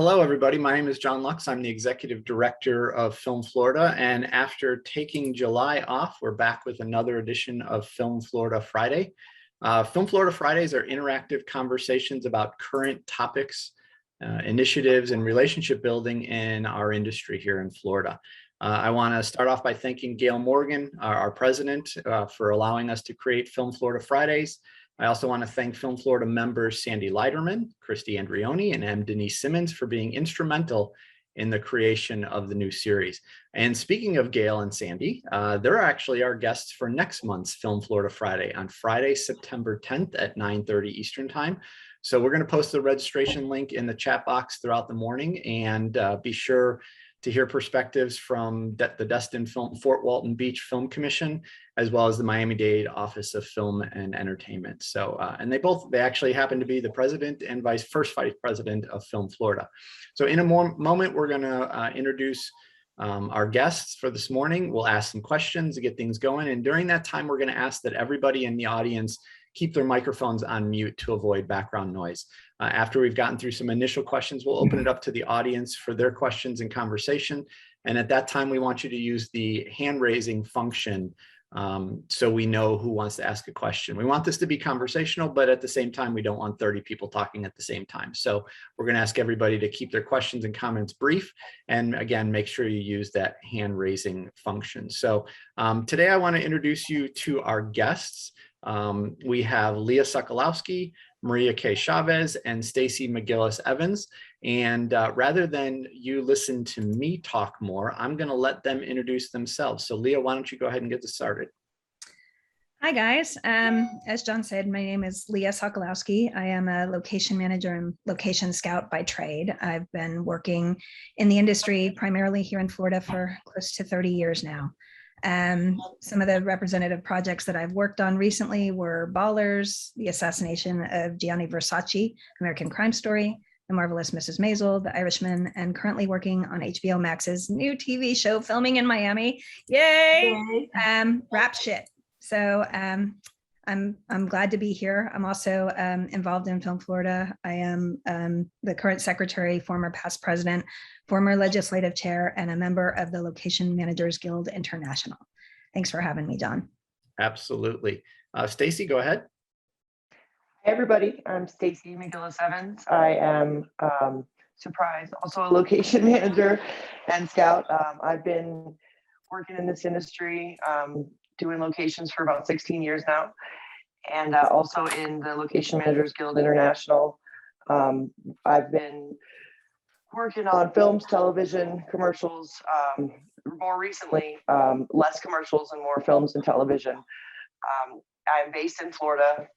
Hello, everybody. My name is John Lux. I'm the Executive Director of Film Florida. And after taking July off, we're back with another edition of Film Florida Friday. Film Florida Fridays are interactive conversations about current topics, initiatives, and relationship building in our industry here in Florida. I want to start off by thanking Gail Morgan, our president, for allowing us to create Film Florida Fridays. I also want to thank Film Florida members Sandy Leiderman, Christy Andrioni, and M. Denise Simmons for being instrumental in the creation of the new series. And speaking of Gail and Sandy, they're actually our guests for next month's Film Florida Friday on Friday, September 10th at 9:30 Eastern Time. So we're going to post the registration link in the chat box throughout the morning, and be sure to hear perspectives from the Destin Fort Walton Beach Film Commission, as well as the Miami-Dade Office of Film and Entertainment. So, and they actually happen to be the president and first vice president of Film Florida. So in a moment, we're gonna introduce our guests for this morning. We'll ask some questions to get things going. And during that time, we're gonna ask that everybody in the audience keep their microphones on mute to avoid background noise. After we've gotten through some initial questions, we'll open it up to the audience for their questions and conversation. And at that time, we want you to use the hand raising function so we know who wants to ask a question. We want this to be conversational, but at the same time, we don't want 30 people talking at the same time. So we're going to ask everybody to keep their questions and comments brief. And again, make sure you use that hand raising function. So today I want to introduce you to our guests. We have Leah Sokolowsky, Maria K. Chavez, and Stacey McGillis-Evans. And rather than you listen to me talk more, I'm going to let them introduce themselves. So Leah, why don't you go ahead and get this started? Hi, guys. As John said, my name is Leah Sokolowsky. I am a location manager and location scout by trade. I've been working in the industry primarily here in Florida for close to 30 years now. Some of the representative projects that I've worked on recently were Ballers, the assassination of Gianni Versace, American Crime Story, The Marvelous Mrs. Maisel, The Irishman, and currently working on HBO Max's new TV show filming in Miami. Yay! Rap shit. So I'm glad to be here. I'm also involved in Film Florida. I am the current secretary, former past president, former legislative chair, and a member of the Location Managers Guild International. Thanks for having me, John. Absolutely. Stacey, go ahead. Hey, everybody. I'm Stacey McGillis-Evans. I am, surprise, also a location manager and scout. I've been working in this industry, doing locations for about 16 years now, and also in the Location Managers Guild International. I've been working on films, television, commercials, more recently, less commercials and more films and television. I'm based in Florida.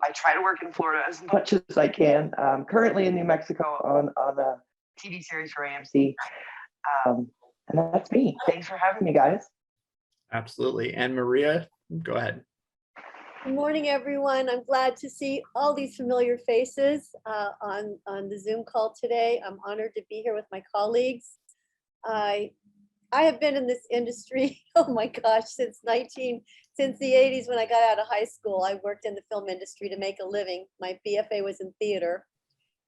I try to work in Florida as much as I can. Currently in New Mexico on a TV series for AMC. And that's me. Thanks for having me, guys. Absolutely. And Maria, go ahead. Good morning, everyone. I'm glad to see all these familiar faces on the Zoom call today. I'm honored to be here with my colleagues. I have been in this industry, oh my gosh, since the 80s when I got out of high school. I worked in the film industry to make a living. My BFA was in theater.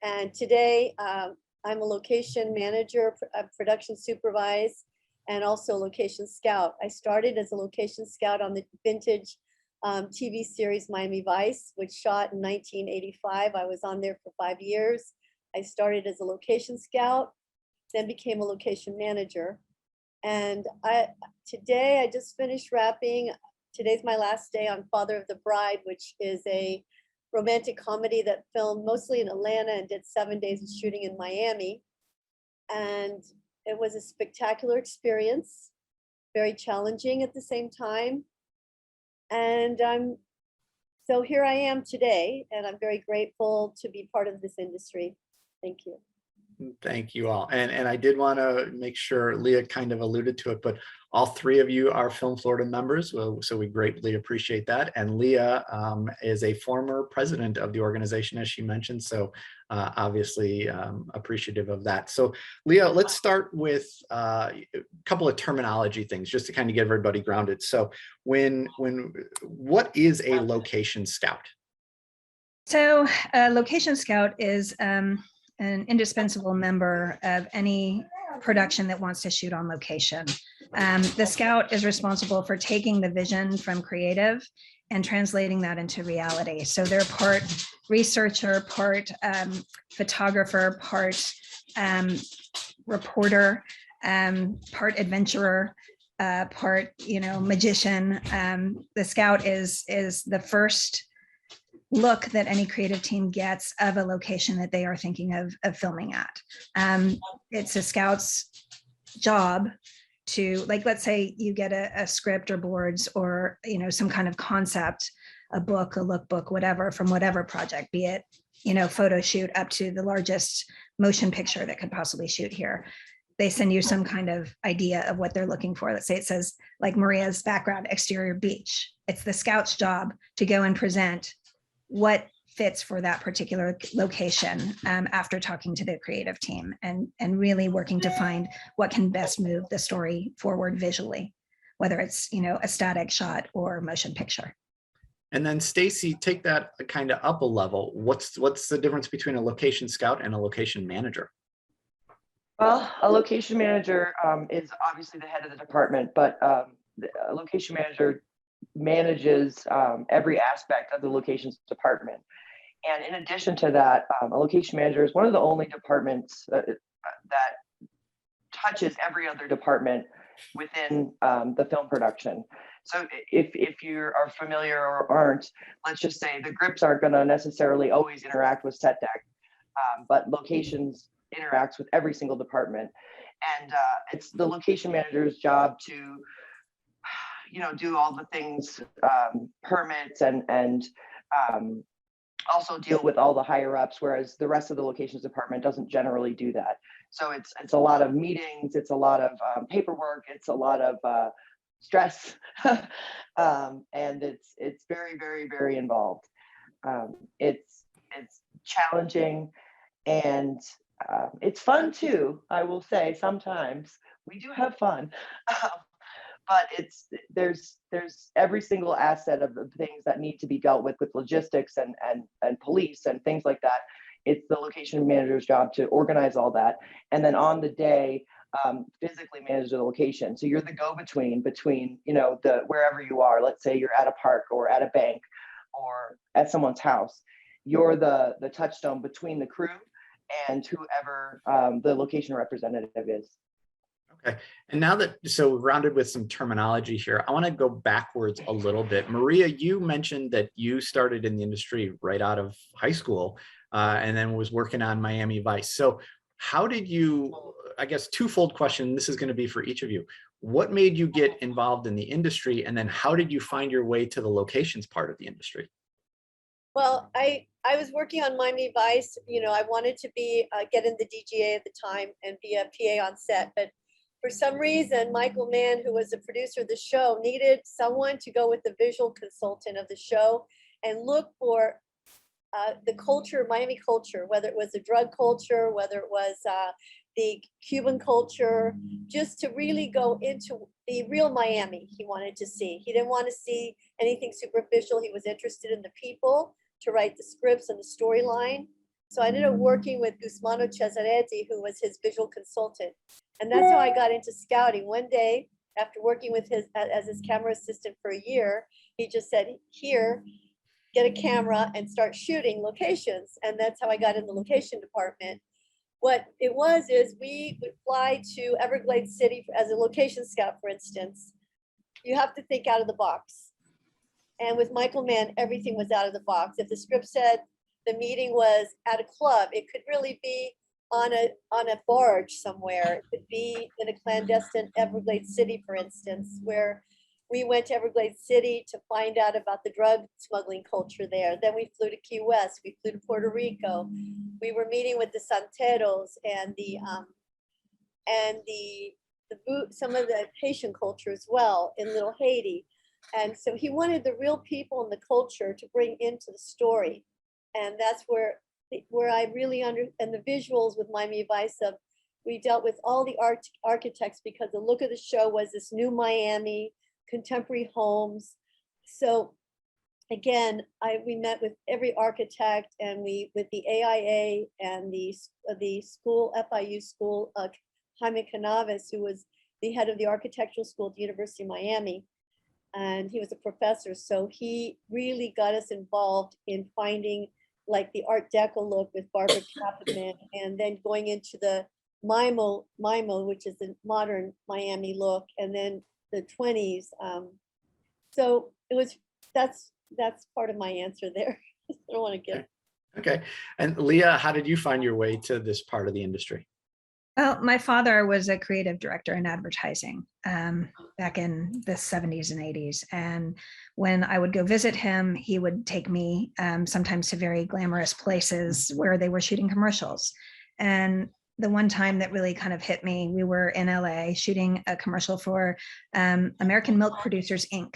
And today I'm a location manager, a production supervisor, and also a location scout. I started as a location scout on the vintage TV series Miami Vice, which shot in 1985. I was on there for 5 years. I started as a location scout, then became a location manager. And today I just finished wrapping. Today's my last day on Father of the Bride, which is a romantic comedy that filmed mostly in Atlanta and did 7 days of shooting in Miami. And it was a spectacular experience, very challenging at the same time. And so here I am today, and I'm very grateful to be part of this industry. Thank you. Thank you all. And I did want to make sure, Leah kind of alluded to it, but all three of you are Film Florida members, so we greatly appreciate that. And Leah is a former president of the organization, as she mentioned, so obviously appreciative of that. So Leah, let's start with a couple of terminology things just to kind of get everybody grounded. So what is a location scout? So a location scout is an indispensable member of any production that wants to shoot on location. The scout is responsible for taking the vision from creative and translating that into reality. So they're part researcher, part photographer, part reporter, part adventurer, part, magician. The scout is the first look that any creative team gets of a location that they are thinking of filming at. It's a scout's job to, like, let's say you get a script or boards or, some kind of concept, a book, a lookbook, whatever, from whatever project, be it, photo shoot up to the largest motion picture that could possibly shoot here. They send you some kind of idea of what they're looking for. Let's say it says, like Maria's background, exterior beach. It's the scout's job to go and present what fits for that particular location after talking to the creative team and really working to find what can best move the story forward visually, whether it's, a static shot or motion picture. And then Stacey, take that kind of up a level. What's the difference between a location scout and a location manager? Well, a location manager is obviously the head of the department, but a location manager manages every aspect of the locations department. And in addition to that, a location manager is one of the only departments that touches every other department within the film production. So if you are familiar or aren't, let's just say the grips aren't going to necessarily always interact with set deck, but locations interacts with every single department. And it's the location manager's job to, do all the things, permits and also deal with all the higher ups, whereas the rest of the locations department doesn't generally do that. So it's a lot of meetings, it's a lot of paperwork, it's a lot of stress, and it's very, very, very involved. It's challenging, and it's fun too. I will say sometimes we do have fun. But there's every single asset of the things that need to be dealt with logistics and police and things like that. It's the location manager's job to organize all that, and then on the day, physically manage the location. So you're the go-between between the wherever you are. Let's say you're at a park or at a bank or at someone's house. You're the touchstone between the crew and whoever the location representative is. Okay. And now so we've rounded with some terminology here, I want to go backwards a little bit. Maria, you mentioned that you started in the industry right out of high school and then was working on Miami Vice. So how did you, I guess, twofold question, this is going to be for each of you. What made you get involved in the industry? And then how did you find your way to the locations part of the industry? Well, I was working on Miami Vice. I wanted to get in the DGA at the time and be a PA on set, but for some reason, Michael Mann, who was the producer of the show, needed someone to go with the visual consultant of the show and look for the culture, Miami culture, whether it was the drug culture, whether it was the Cuban culture, just to really go into the real Miami he wanted to see. He didn't want to see anything superficial. He was interested in the people to write the scripts and the storyline. So I ended up working with Gusmano Cesaretti, who was his visual consultant. And that's how I got into scouting. One day, after working with as his camera assistant for a year, he just said, here, get a camera and start shooting locations. And that's how I got in the location department. What it was is we would fly to Everglades City as a location scout, for instance. You have to think out of the box. And with Michael Mann, everything was out of the box. If the script said the meeting was at a club, it could really be on a barge somewhere. It could be in a clandestine Everglades City, for instance, where we went to Everglades City to find out about the drug smuggling culture there. Then we flew to Key West. We flew to Puerto Rico. We were meeting with the Santeros and some of the Haitian culture as well in Little Haiti. And so he wanted the real people and the culture to bring into the story. And that's where I really and the visuals with Miami Vice, we dealt with all the architects because the look of the show was this new Miami, contemporary homes. So again, we met with every architect, and with the AIA and the school, FIU school, Jaime Chavez, who was the head of the architectural school at the University of Miami. And he was a professor. So he really got us involved in finding like the Art Deco look with Barbara Kaufman, and then going into the MIMO, which is the modern Miami look, and then the 20s. So that's part of my answer there. I don't want to get. Okay. And Leah, how did you find your way to this part of the industry? Well, my father was a creative director in advertising back in the 70s and 80s. And when I would go visit him, he would take me sometimes to very glamorous places where they were shooting commercials. And the one time that really kind of hit me, we were in LA shooting a commercial for American Milk Producers, Inc.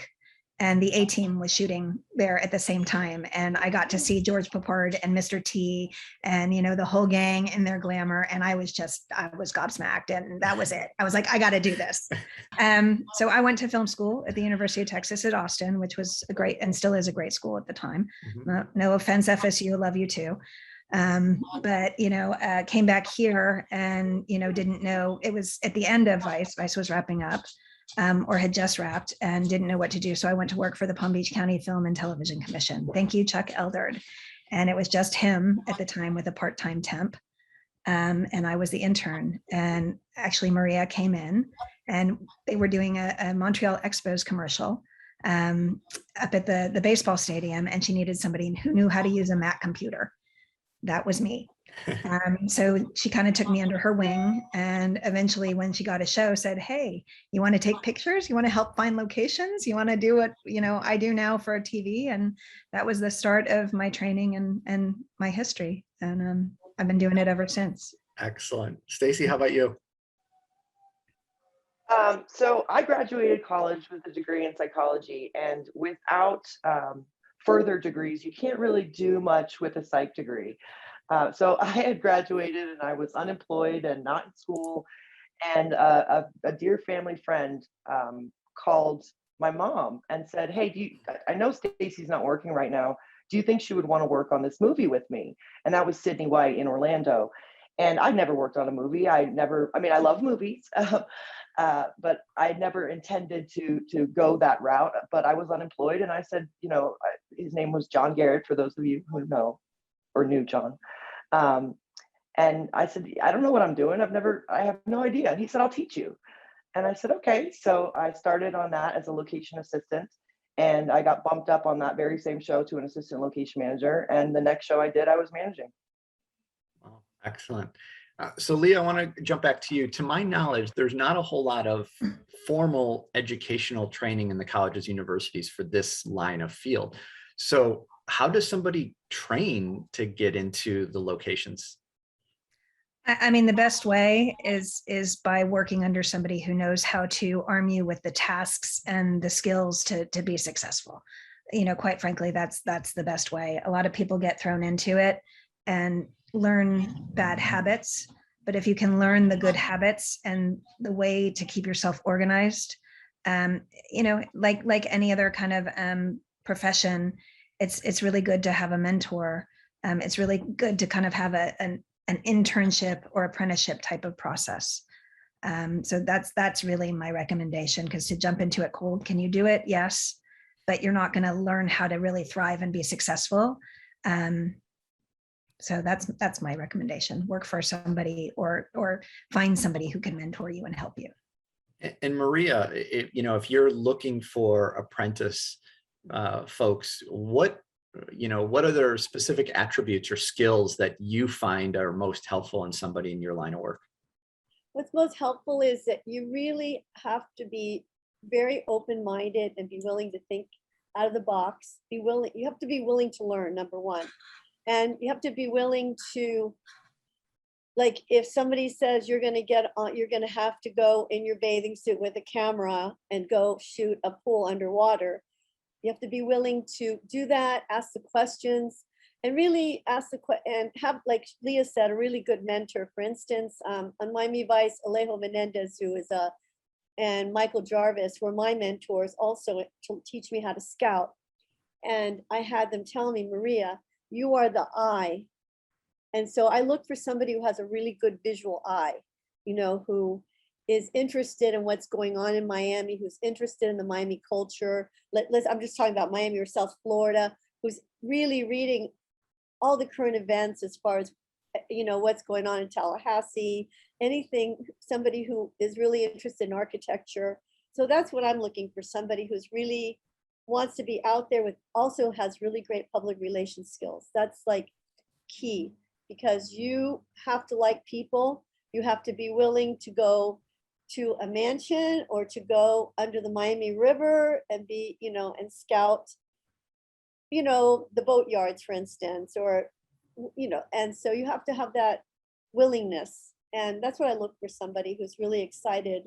And the A-Team was shooting there at the same time. And I got to see George Papard and Mr. T and, you know, the whole gang in their glamour. And I was gobsmacked, and that was it. I was like, I got to do this. So I went to film school at the University of Texas at Austin, which was a great, and still is a great school at the time. No offense, FSU, love you too. But, you know, came back here and, you know, didn't know, it was at the end of Vice was wrapping up. Or had just wrapped and didn't know what to do. So I went to work for the Palm Beach County Film and Television Commission. Thank you, Chuck Eldard. And it was just him at the time with a part-time temp. And I was the intern. And actually Maria came in, and they were doing a Montreal Expos commercial up at the baseball stadium. And she needed somebody who knew how to use a Mac computer. That was me. So she kind of took me under her wing, and eventually when she got a show said, hey, you want to take pictures? You want to help find locations? You want to do what, you know, I do now for TV? And that was the start of my training and my history. And I've been doing it ever since. Excellent. Stacey, how about you? So I graduated college with a degree in psychology, and without further degrees, you can't really do much with a psych degree. So I had graduated and I was unemployed and not in school. And a dear family friend called my mom and said, hey, I know Stacey's not working right now. Do you think she would want to work on this movie with me? And that was Sydney White in Orlando. And I'd never worked on a movie. I love movies, but I never intended to go that route. But I was unemployed. And I said, you know, his name was John Garrett, for those of you who know or knew John. And I said, I don't know what I'm doing. I have no idea. And he said, I'll teach you. And I said, okay. So I started on that as a location assistant, and I got bumped up on that very same show to an assistant location manager. And the next show I did, I was managing. Oh, excellent. So Leah, I want to jump back to you. To my knowledge, there's not a whole lot of formal educational training in the colleges, universities for this line of field. So how does somebody train to get into the locations? I mean, the best way is by working under somebody who knows how to arm you with the tasks and the skills to be successful. You know, quite frankly, that's the best way. A lot of people get thrown into it and learn bad habits. But if you can learn the good habits and the way to keep yourself organized, you know, like any other kind of profession, it's really good to have a mentor. It's really good to kind of have an internship or apprenticeship type of process. So that's really my recommendation, because to jump into it cold, can you do it? Yes, but you're not going to learn how to really thrive and be successful. So that's my recommendation. Work for somebody or find somebody who can mentor you and help you. And Maria, if you're looking for apprentice folks, what other specific attributes or skills that you find are most helpful in somebody in your line of work? What's most helpful is that you really have to be very open-minded and be willing to think out of the box. You have to be willing to learn, number one. And you have to be willing to, like, if somebody says you're going to have to go in your bathing suit with a camera and go shoot a pool underwater, you have to be willing to do that, ask the questions, and really and have, like Leah said, a really good mentor. For instance, on Miami Vice, Alejo Menendez, and Michael Jarvis were my mentors also to teach me how to scout. And I had them tell me, Maria, you are the eye. And so I look for somebody who has a really good visual eye, you know, who is interested in what's going on in Miami, who's interested in the Miami culture. I'm just talking about Miami or South Florida, who's really reading all the current events as far as, you know, what's going on in Tallahassee, anything, somebody who is really interested in architecture. So that's what I'm looking for, somebody who's really wants to be out there with, also has really great public relations skills. That's like key, because you have to like people. You have to be willing to go to a mansion or to go under the Miami River and be, you know, and scout, you know, the boat yards, for instance, or, you know, and so you have to have that willingness. And that's what I look for, somebody who's really excited.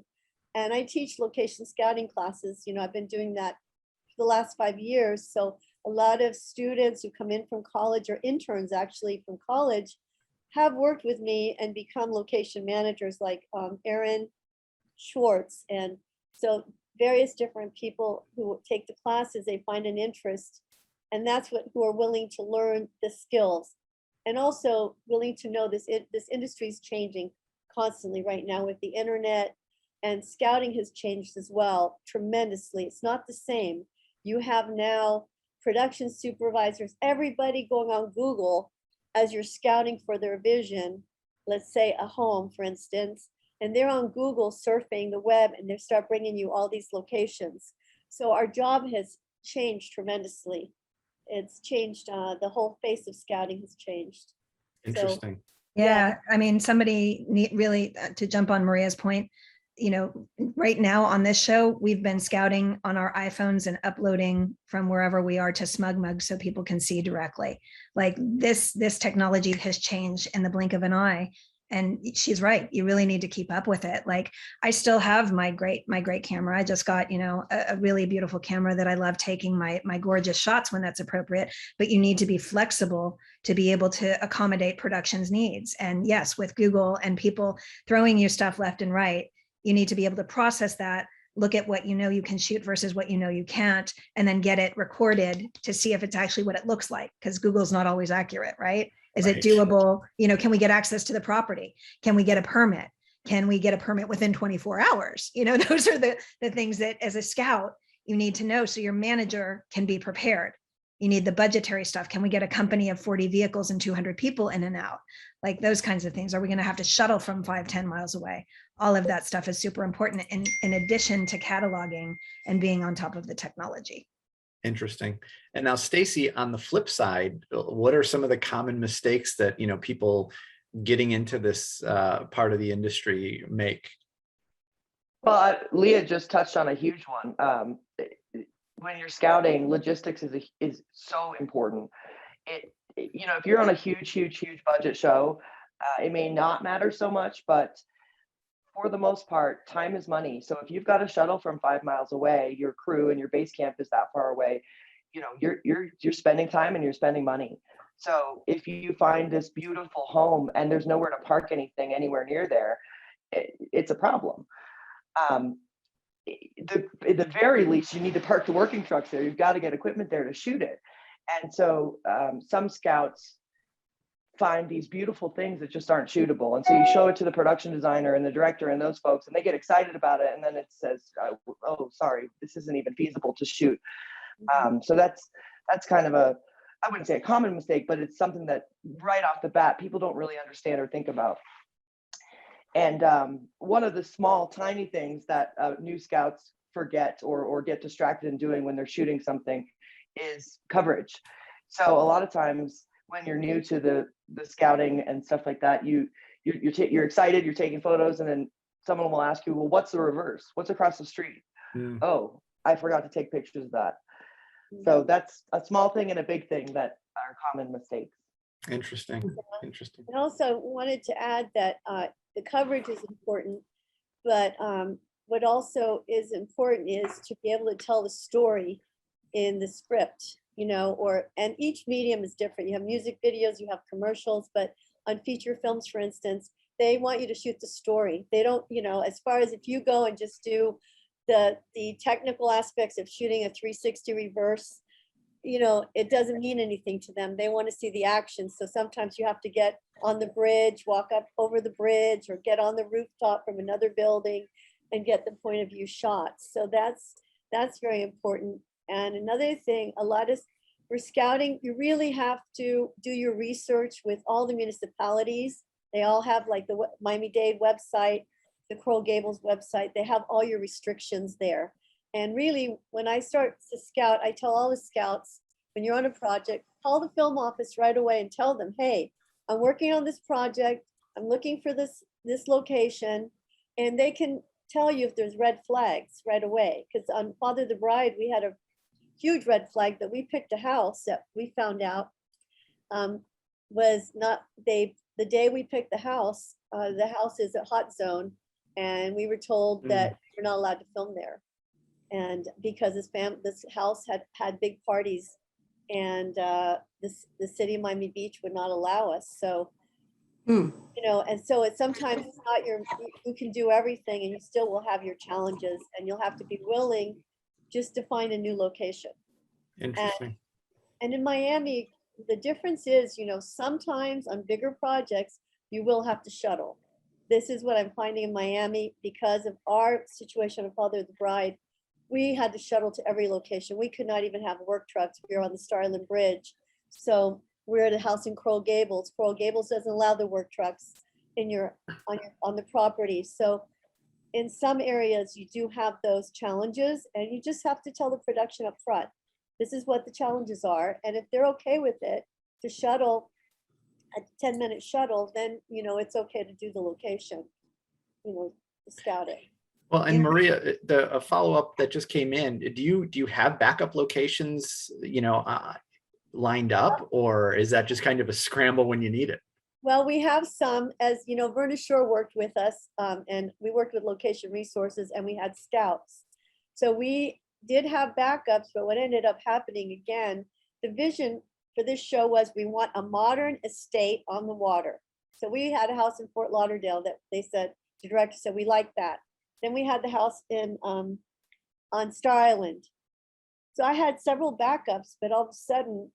And I teach location scouting classes. You know, I've been doing that for the last 5 years. So a lot of students who come in from college, or interns actually from college, have worked with me and become location managers, like Aaron Schwartz. And so various different people who take the classes, they find an interest, and that's what, who are willing to learn the skills, and also willing to know this industry is changing constantly right now with the internet, and scouting has changed as well tremendously. It's not the same. You have now production supervisors, everybody going on Google as you're scouting for their vision, let's say a home, for instance, and they're on Google surfing the web, and they start bringing you all these locations. So our job has changed tremendously. It's changed, the whole face of scouting has changed. Interesting. Yeah, I mean, somebody really, to jump on Maria's point, you know, right now on this show, we've been scouting on our iPhones and uploading from wherever we are to SmugMug so people can see directly. Like this technology has changed in the blink of an eye. And she's right. You really need to keep up with it. Like I still have my great camera. I just got, you know, a really beautiful camera that I love taking my gorgeous shots when that's appropriate. But you need to be flexible to be able to accommodate production's needs. And yes, with Google and people throwing you stuff left and right, you need to be able to process that, look at what you know you can shoot versus what you know you can't, and then get it recorded to see if it's actually what it looks like, because Google's not always accurate, right? Is it doable? You know, can we get access to the property? Can we get a permit? Can we get a permit within 24 hours? You know, those are the things that as a scout, you need to know so your manager can be prepared. You need the budgetary stuff. Can we get a company of 40 vehicles and 200 people in and out? Like those kinds of things. Are we going to have to shuttle from 5-10 miles away? All of that stuff is super important in addition to cataloging and being on top of the technology. Interesting. And now, Stacey, on the flip side, what are some of the common mistakes that, you know, people getting into this part of the industry make? Well, Leah just touched on a huge one. When you're scouting, logistics is so important. You know, if you're on a huge budget show, it may not matter so much, but for the most part, time is money. So if you've got a shuttle from 5 miles away, your crew and your base camp is that far away, you know, you're spending time and you're spending money. So if you find this beautiful home and there's nowhere to park anything anywhere near there, it's a problem. At the very least, you need to park the working trucks there. You've got to get equipment there to shoot it. And so some scouts find these beautiful things that just aren't shootable. And so you show it to the production designer and the director and those folks, and they get excited about it. And then it says, oh, sorry, this isn't even feasible to shoot. So that's kind of I wouldn't say a common mistake, but it's something that right off the bat, people don't really understand or think about. And one of the small, tiny things that new scouts forget or get distracted in doing when they're shooting something is coverage. So a lot of times when you're new to the scouting and stuff like that, you're excited, you're taking photos, and then someone will ask you, well, what's the reverse? What's across the street? Oh, I forgot to take pictures of that. So that's a small thing and a big thing that are common mistakes. Interesting. Interesting. And also wanted to add that the coverage is important, but what also is important is to be able to tell the story in the script, you know, and each medium is different. You have music videos, you have commercials, but on feature films, for instance, they want you to shoot the story. They don't, you know, as far as if you go and just do the technical aspects of shooting a 360 reverse, it doesn't mean anything to them. They want to see the action. So sometimes you have to get on the bridge, walk up over the bridge, or get on the rooftop from another building and get the point of view shots. So that's very important. And another thing, for scouting, you really have to do your research with all the municipalities. They all have like the Miami-Dade website, the Coral Gables website. They have all your restrictions there. And really, when I start to scout, I tell all the scouts, when you're on a project, call the film office right away and tell them, hey, I'm working on this project. I'm looking for this location. And they can tell you if there's red flags right away. Because on Father the Bride, we had a huge red flag that we picked a house that we found out was not, the day we picked the house is a hot zone. And we were told that we're not allowed to film there. And because this house had big parties, and the city of Miami Beach would not allow us. So, and so sometimes it's not you can do everything and you still will have your challenges, and you'll have to be willing just to find a new location. Interesting. And in Miami, the difference is, sometimes on bigger projects, you will have to shuttle. This is what I'm finding in Miami because of our situation of Father of the Bride. We had to shuttle to every location. We could not even have work trucks. We were on the Star Island Bridge. So we're at a house in Coral Gables. Coral Gables doesn't allow the work trucks on the property. So in some areas, you do have those challenges, and you just have to tell the production up front, this is what the challenges are. And if they're okay with it, to shuttle, a 10-minute shuttle, then, it's okay to do the location, to scout it. Well, and Maria, a follow-up that just came in, do you have backup locations, lined up, or is that just kind of a scramble when you need it? Well, we have some, as Verna Shore worked with us, and we worked with Location Resources, and we had scouts. So we did have backups, but what ended up happening again, the vision for this show was we want a modern estate on the water. So we had a house in Fort Lauderdale that the director said, we like that. Then we had the house on Star Island. So I had several backups, but all of a sudden,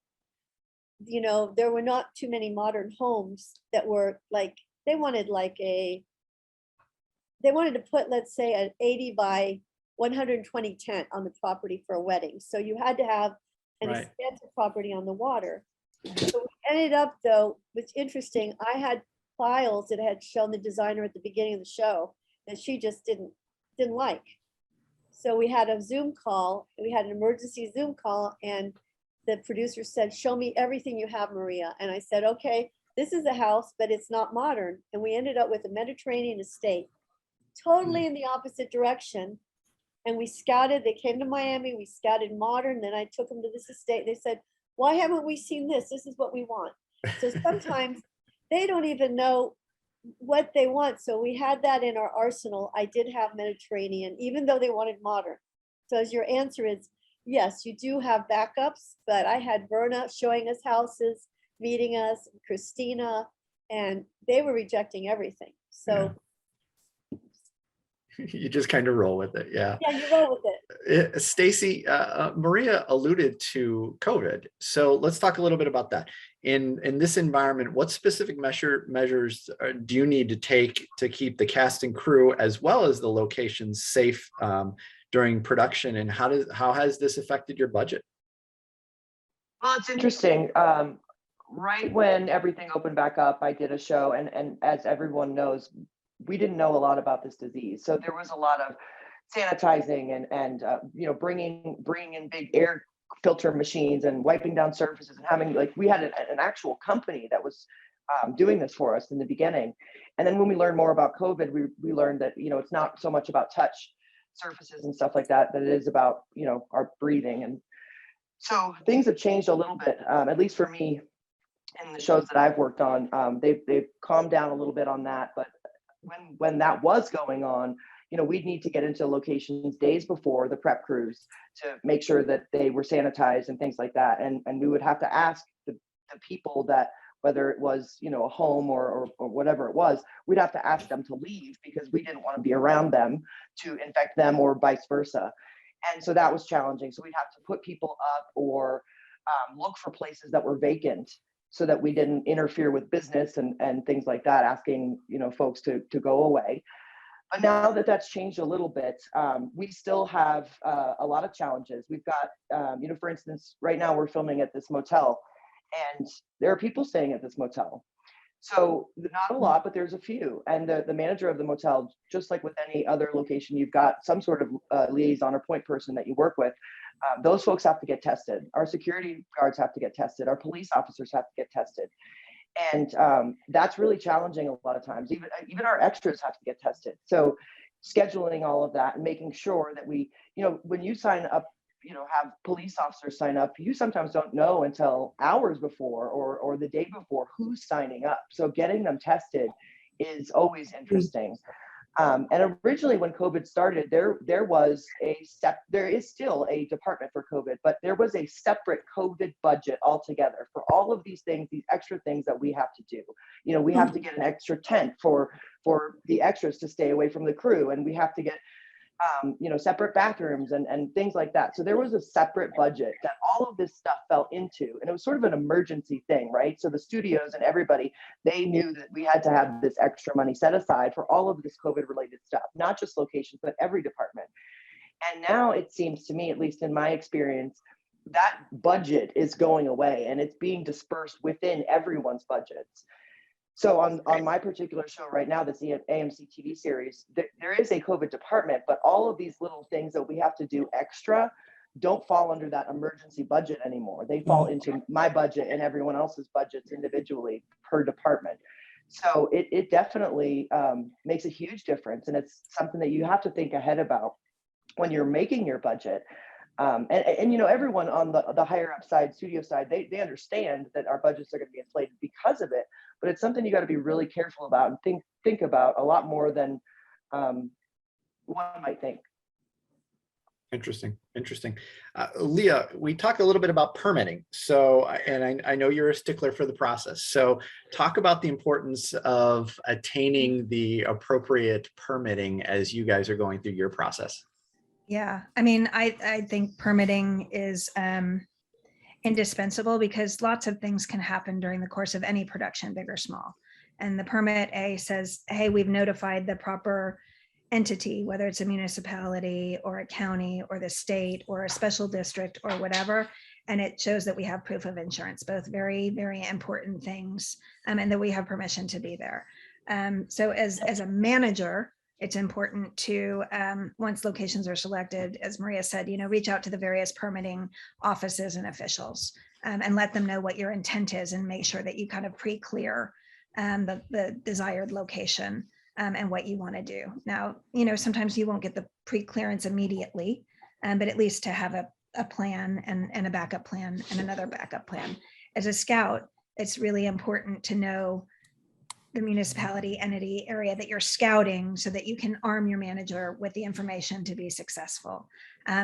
there were not too many modern homes that were like, they wanted to put, let's say, an 80 by 120 tent on the property for a wedding. So you had to have an expansive property on the water. So we ended up, though, what's interesting, I had files that I had shown the designer at the beginning of the show that she just didn't like. So we had a Zoom call, we had an emergency Zoom call, and the producer said, show me everything you have, Maria. And I said, okay, this is a house, but it's not modern. And we ended up with a Mediterranean estate, totally in the opposite direction. And we scouted, they came to Miami, we scouted modern, then I took them to this estate. They said, why haven't we seen this? This is what we want. So sometimes they don't even know what they want. So we had that in our arsenal. I did have Mediterranean, even though they wanted modern. So as your answer is, yes, you do have backups, but I had Verna showing us houses, meeting us, Christina, and they were rejecting everything. So you just kind of roll with it. Yeah, you roll with it. Stacey, Maria alluded to COVID. So let's talk a little bit about that. In this environment, what specific measures do you need to take to keep the cast and crew as well as the locations safe during production? And how has this affected your budget? Well, it's interesting. Right when everything opened back up, I did a show, and as everyone knows, we didn't know a lot about this disease. So there was a lot of sanitizing and bringing in big air filter machines and wiping down surfaces, and having, we had an actual company that was doing this for us in the beginning. And then when we learned more about COVID, we learned that, it's not so much about touch surfaces and stuff like that it is about, our breathing. And so things have changed a little bit, at least for me in the shows that I've worked on. They've calmed down a little bit on that, but when that was going on, we'd need to get into locations days before the prep crews to make sure that they were sanitized and things like that. And we would have to ask the people that, whether it was, a home or whatever it was, we'd have to ask them to leave because we didn't want to be around them to infect them or vice versa. And so that was challenging. So we'd have to put people up or look for places that were vacant so that we didn't interfere with business and things like that, asking, folks to go away. But now that that's changed a little bit, we still have a lot of challenges. We've got, for instance, right now we're filming at this motel, and there are people staying at this motel. So not a lot, but there's a few. And the manager of the motel, just like with any other location, you've got some sort of liaison or point person that you work with. Those folks have to get tested. Our security guards have to get tested. Our police officers have to get tested. And that's really challenging a lot of times. Even our extras have to get tested. So scheduling all of that and making sure that we, when you sign up, have police officers sign up, you sometimes don't know until hours before or the day before who's signing up. So getting them tested is always interesting. And originally when COVID started, there is still a department for COVID, but there was a separate COVID budget altogether for all of these things, these extra things that we have to do. We have to get an extra tent for the extras to stay away from the crew, and we have to get separate bathrooms and things like that. So there was a separate budget that all of this stuff fell into, and it was sort of an emergency thing, right? So the studios and everybody, they knew that we had to have this extra money set aside for all of this COVID related stuff, not just locations, but every department. And now it seems to me, at least in my experience, that budget is going away and it's being dispersed within everyone's budgets. So on my particular show right now, this AMC TV series, there is a COVID department, but all of these little things that we have to do extra don't fall under that emergency budget anymore. They fall into my budget and everyone else's budgets individually per department. So it definitely makes a huge difference. And it's something that you have to think ahead about when you're making your budget. And everyone on the higher up side, studio side, they understand that our budgets are going to be inflated because of it. But it's something you got to be really careful about and think about a lot more than one might think. Interesting. Leah, we talked a little bit about permitting. So, and I know you're a stickler for the process. So talk about the importance of attaining the appropriate permitting as you guys are going through your process. Yeah, I mean, I think permitting is indispensable because lots of things can happen during the course of any production, big or small. And the permit says, hey, we've notified the proper entity, whether it's a municipality or a county or the state or a special district or whatever. And it shows that we have proof of insurance, both very, very important things, and that we have permission to be there. So as a manager, it's important to, once locations are selected, as Maria said, reach out to the various permitting offices and officials and let them know what your intent is and make sure that you kind of pre-clear the desired location and what you want to do. Now, sometimes you won't get the pre-clearance immediately, but at least to have a plan and a backup plan and another backup plan. As a scout, it's really important to know the municipality, entity, area that you're scouting so that you can arm your manager with the information to be successful.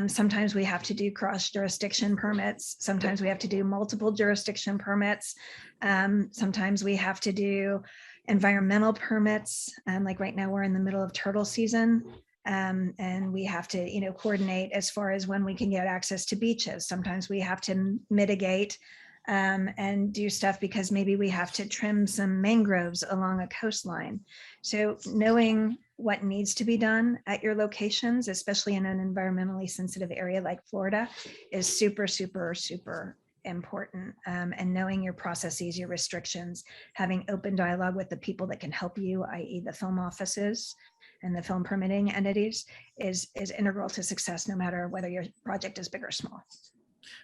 Sometimes we have to do cross jurisdiction permits. Sometimes we have to do multiple jurisdiction permits. Sometimes we have to do environmental permits. Like right now we're in the middle of turtle season. And we have to, coordinate as far as when we can get access to beaches. Sometimes we have to mitigate and do stuff because maybe we have to trim some mangroves along a coastline. So knowing what needs to be done at your locations, especially in an environmentally sensitive area like Florida, is super, super, super important. And knowing your processes, your restrictions, having open dialogue with the people that can help you, i.e. the film offices and the film permitting entities, is integral to success, no matter whether your project is big or small.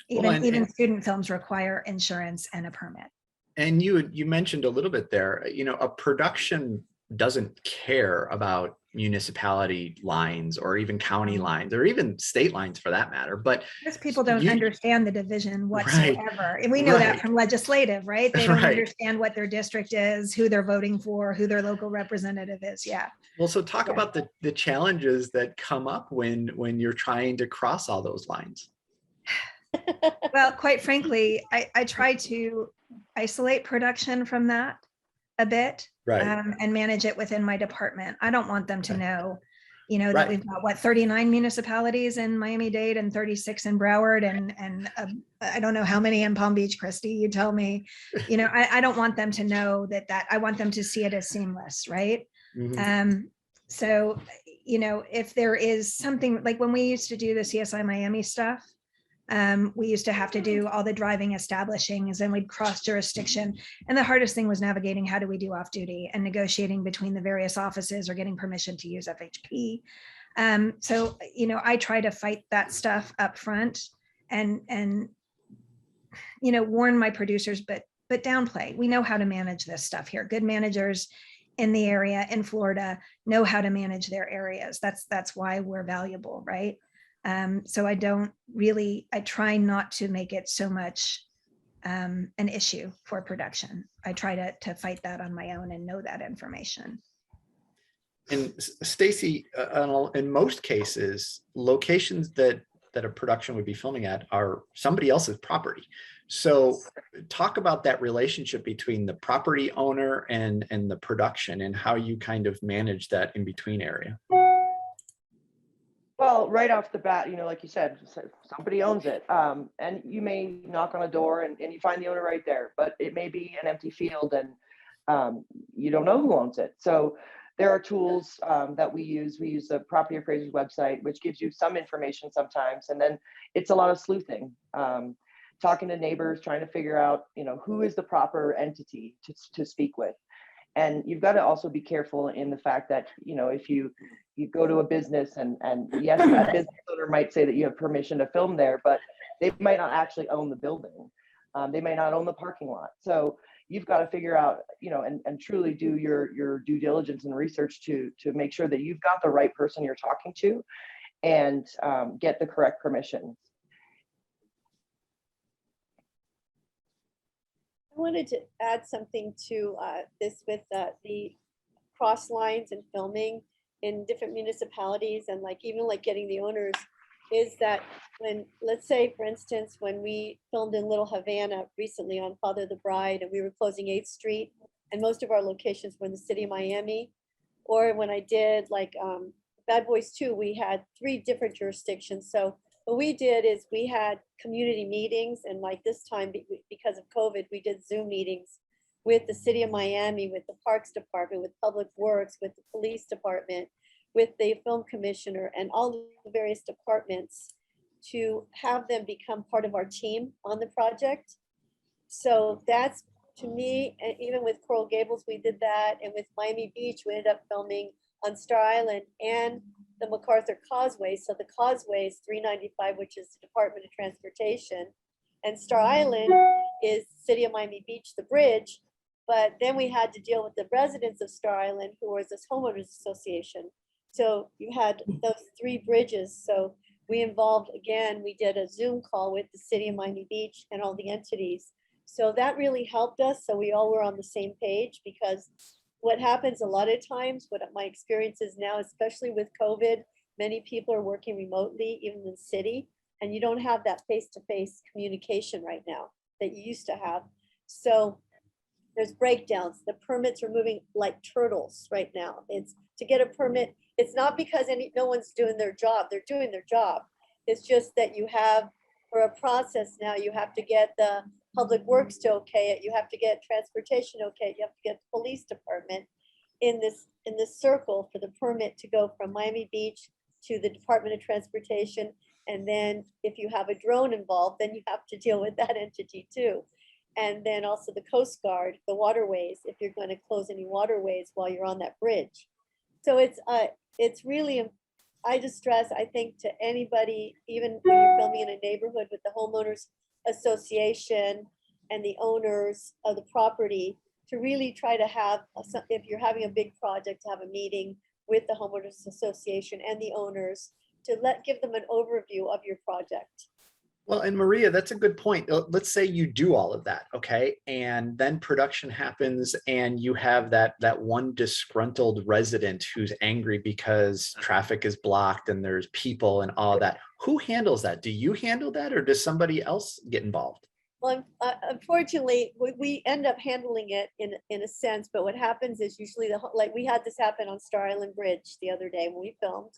Even student films require insurance and a permit. And you mentioned a little bit there, a production doesn't care about municipality lines or even county lines or even state lines for that matter. But most people don't understand the division whatsoever. Right, and we know that from legislative, right? They don't understand what their district is, who they're voting for, who their local representative is. Yeah. Well, so talk about the challenges that come up when you're trying to cross all those lines. Well, quite frankly, I try to isolate production from that a bit, right, and manage it within my department. I don't want them to know You know, that Right. we've got what, 39 municipalities in Miami-Dade and 36 in Broward, and I don't know how many in Palm Beach, Christy, you tell me. You know, I don't want them to know that I want them to see it as seamless, right? Mhm. So, you know, if there is something like when we used to do the CSI Miami stuff, we used to have to do all the driving establishings, and we'd cross jurisdiction. And the hardest thing was navigating how do we do off duty and negotiating between the various offices or getting permission to use FHP. So, you know, I try to fight that stuff up front and you know, warn my producers, but downplay. We know how to manage this stuff here. Good managers in the area in Florida know how to manage their areas. That's why we're valuable, right? So I try not to make it so much an issue for production. I try to fight that on my own and know that information. And Stacey, in most cases, locations that a production would be filming at are somebody else's property. So talk about that relationship between the property owner and the production, and how you kind of manage that in between area. Well, right off the bat, you know, like you said, somebody owns it. And you may knock on a door and you find the owner right there, but it may be an empty field and you don't know who owns it. So there are tools that we use. We use the property appraiser's website, which gives you some information sometimes. And then it's a lot of sleuthing, talking to neighbors, trying to figure out, you know, who is the proper entity to speak with. And you've got to also be careful in the fact that, you know, if you go to a business and yes, that business owner might say that you have permission to film there, but they might not actually own the building. They may not own the parking lot. So you've got to figure out, you know, and truly do your due diligence and research to make sure that you've got the right person you're talking to and get the correct permissions. I wanted to add something to this with the cross lines and filming in different municipalities, and like even like getting the owners, is that when, let's say for instance, when we filmed in Little Havana recently on Father the Bride, and we were closing 8th Street, and most of our locations were in the city of Miami, or when I did like Bad Boys 2, we had 3 different jurisdictions. So what we did is we had community meetings, and like this time, because of COVID, we did Zoom meetings with the city of Miami, with the Parks Department, with Public Works, with the police department, with the film commissioner, and all the various departments, to have them become part of our team on the project. So that's, to me, and even with Coral Gables, we did that. And with Miami Beach, we ended up filming on Star Island and the MacArthur Causeway. So the causeway is 395, which is the Department of Transportation. And Star Island is City of Miami Beach, the bridge. But then we had to deal with the residents of Star Island, who was this homeowners association. So you had those 3 bridges. So we involved, again, we did a Zoom call with the City of Miami Beach and all the entities. So that really helped us. So we all were on the same page, because what happens a lot of times, what my experience is now, especially with COVID, many people are working remotely, even in the city, and you don't have that face-to-face communication right now that you used to have. So there's breakdowns. The permits are moving like turtles right now. It's to get a permit. It's not because no one's doing their job. They're doing their job. It's just that you have, for a process now, you have to get the Public Works to okay it. You have to get transportation okay. You have to get the police department in this circle for the permit to go from Miami Beach to the Department of Transportation. And then if you have a drone involved, then you have to deal with that entity too. And then also the Coast Guard, the waterways, if you're going to close any waterways while you're on that bridge. So it's really, I just stress, I think, to anybody, even when you're filming in a neighborhood, with the homeowners association and the owners of the property, to really try to have, if you're having a big project, to have a meeting with the homeowners association and the owners to give them an overview of your project. Well, and Maria, that's a good point. Let's say you do all of that, okay? And then production happens and you have that one disgruntled resident who's angry because traffic is blocked and there's people and all that. Who handles that? Do you handle that, or does somebody else get involved? Well, unfortunately, we end up handling it in a sense, but what happens is usually like we had this happen on Star Island Bridge the other day when we filmed.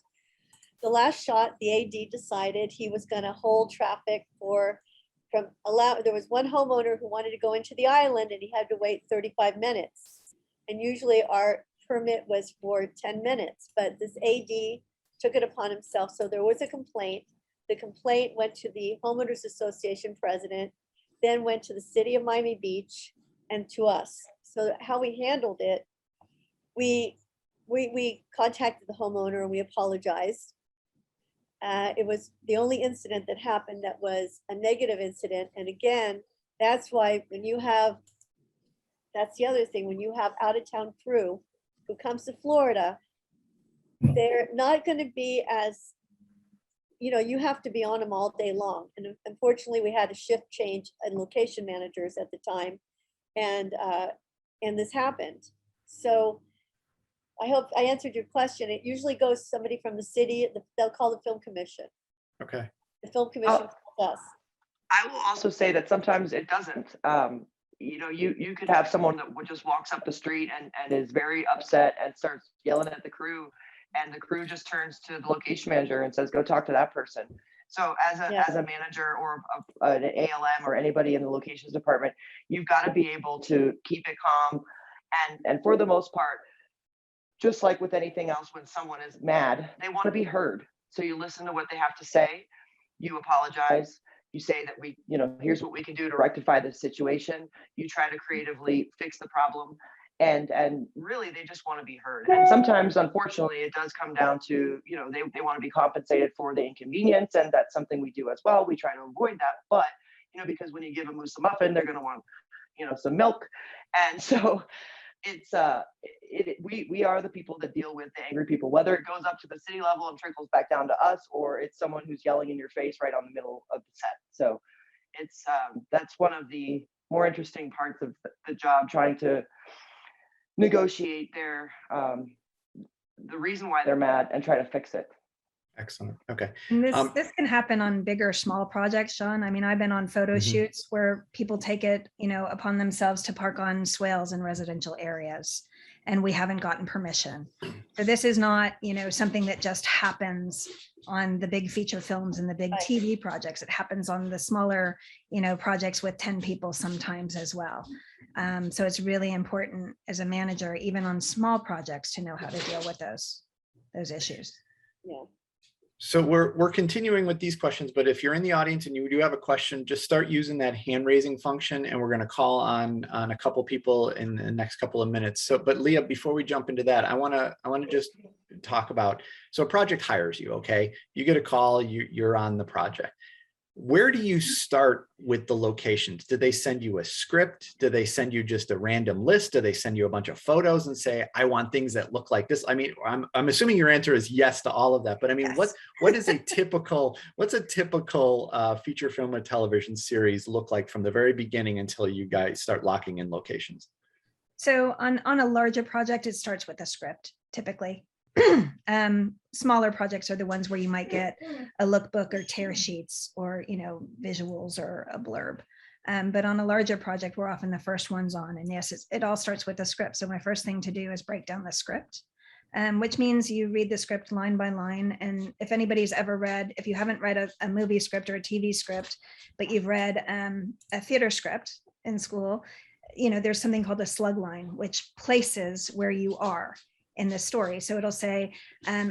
The last shot, the AD decided he was going to hold traffic there was one homeowner who wanted to go into the island and he had to wait 35 minutes. And usually our permit was for 10 minutes, but this AD took it upon himself. So there was a complaint. The complaint went to the Homeowners Association president, then went to the city of Miami Beach and to us. So how we handled it, we contacted the homeowner and we apologized. It was the only incident that happened that was a negative incident. And again, that's why that's the other thing, when you have out of town crew who comes to Florida, they're not going to be as, you have to be on them all day long. And unfortunately, we had a shift change in location managers at the time, and this happened. So I hope I answered your question. It usually goes to somebody from the city. They'll call the film commission. Okay. The film commission calls us. I will also say that sometimes it doesn't. You could have someone that just walks up the street and is very upset and starts yelling at the crew, and the crew just turns to the location manager and says, go talk to that person. So as a manager or an ALM or anybody in the locations department, you've got to be able to keep it calm. And for the most part, just like with anything else, when someone is mad, they want to be heard. So you listen to what they have to say, you apologize, you say that here's what we can do to rectify this situation. You try to creatively fix the problem. And really, they just want to be heard. And sometimes, unfortunately, it does come down to, they want to be compensated for the inconvenience. And that's something we do as well. We try to avoid that. But, because when you give a moose a muffin, they're going to want, some milk. And so it's we are the people that deal with the angry people, whether it goes up to the city level and trickles back down to us, or it's someone who's yelling in your face right on the middle of the set. So it's that's one of the more interesting parts of the job, trying to negotiate the reason why they're mad and try to fix it. Excellent. Okay. And this can happen on big or small projects, Sean. I mean, I've been on photo shoots where people take it, upon themselves to park on swales in residential areas, and we haven't gotten permission. So this is not, something that just happens on the big feature films and the big TV projects. It happens on the smaller, projects with 10 people sometimes as well. So it's really important as a manager, even on small projects, to know how to deal with those issues. Yeah. So we're continuing with these questions, but if you're in the audience and you do have a question, just start using that hand raising function, and we're going to call on a couple people in the next couple of minutes. So, but Leah, before we jump into that, I want to just talk about, so a project hires you, okay? You get a call, you're on the project. Where do you start with the locations? Did they send you a script? Do they send you just a random list? Do they send you a bunch of photos and say, I want things that look like this? I mean, I'm assuming your answer is yes to all of that, but I mean, Yes. what's a typical feature film or television series look like from the very beginning until you guys start locking in locations? So on a larger project, it starts with a script, typically. Smaller projects are the ones where you might get a lookbook or tear sheets or, visuals or a blurb. But on a larger project, we're often the first ones on. And yes, it all starts with a script. So my first thing to do is break down the script, which means you read the script line by line. And if anybody's ever if you haven't read a movie script or a TV script, but you've read a theater script in school, there's something called a slug line, which places where you are in the story. So it'll say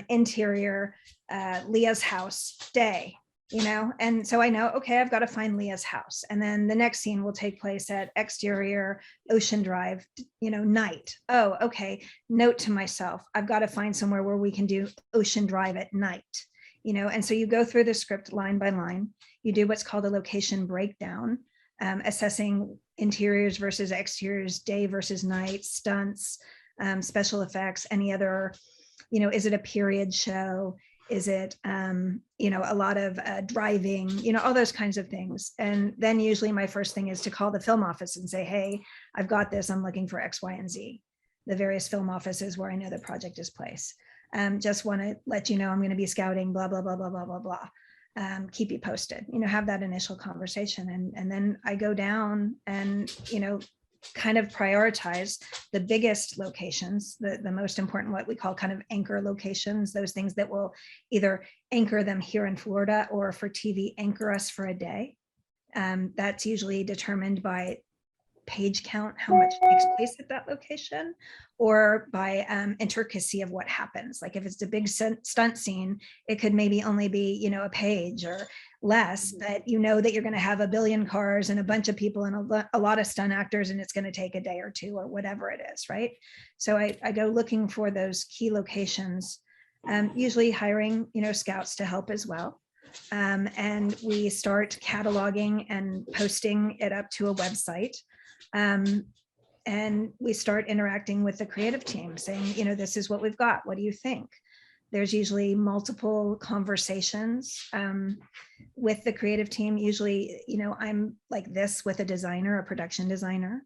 interior, Leah's house, day, and so I know, okay, I've got to find Leah's house. And then the next scene will take place at exterior, Ocean Drive, night. Oh, okay. Note to myself, I've got to find somewhere where we can do Ocean Drive at night, and so you go through the script line by line. You do what's called a location breakdown, assessing interiors versus exteriors, day versus night, stunts, special effects, any other, is it a period show? Is it, a lot of driving, all those kinds of things. And then usually my first thing is to call the film office and say, hey, I've got this, I'm looking for X, Y, and Z, the various film offices where I know the project is placed. Just want to let you know I'm going to be scouting, blah, blah, blah, blah, blah, blah, blah. keep you posted, have that initial conversation. And then I go down and, kind of prioritize the biggest locations, the most important, what we call kind of anchor locations, those things that will either anchor them here in Florida or for TV, anchor us for a day. That's usually determined by page count, how much takes place at that location, or by intricacy of what happens. Like if it's a big stunt scene, it could maybe only be, a page or less, but that you're going to have a billion cars and a bunch of people and a lot of stunt actors, and it's going to take a day or two or whatever it is, right? So I go looking for those key locations, usually hiring, scouts to help as well. And we start cataloging and posting it up to a website. And we start interacting with the creative team saying, this is what we've got. What do you think? There's usually multiple conversations with the creative team. Usually, I'm like this with a designer, a production designer.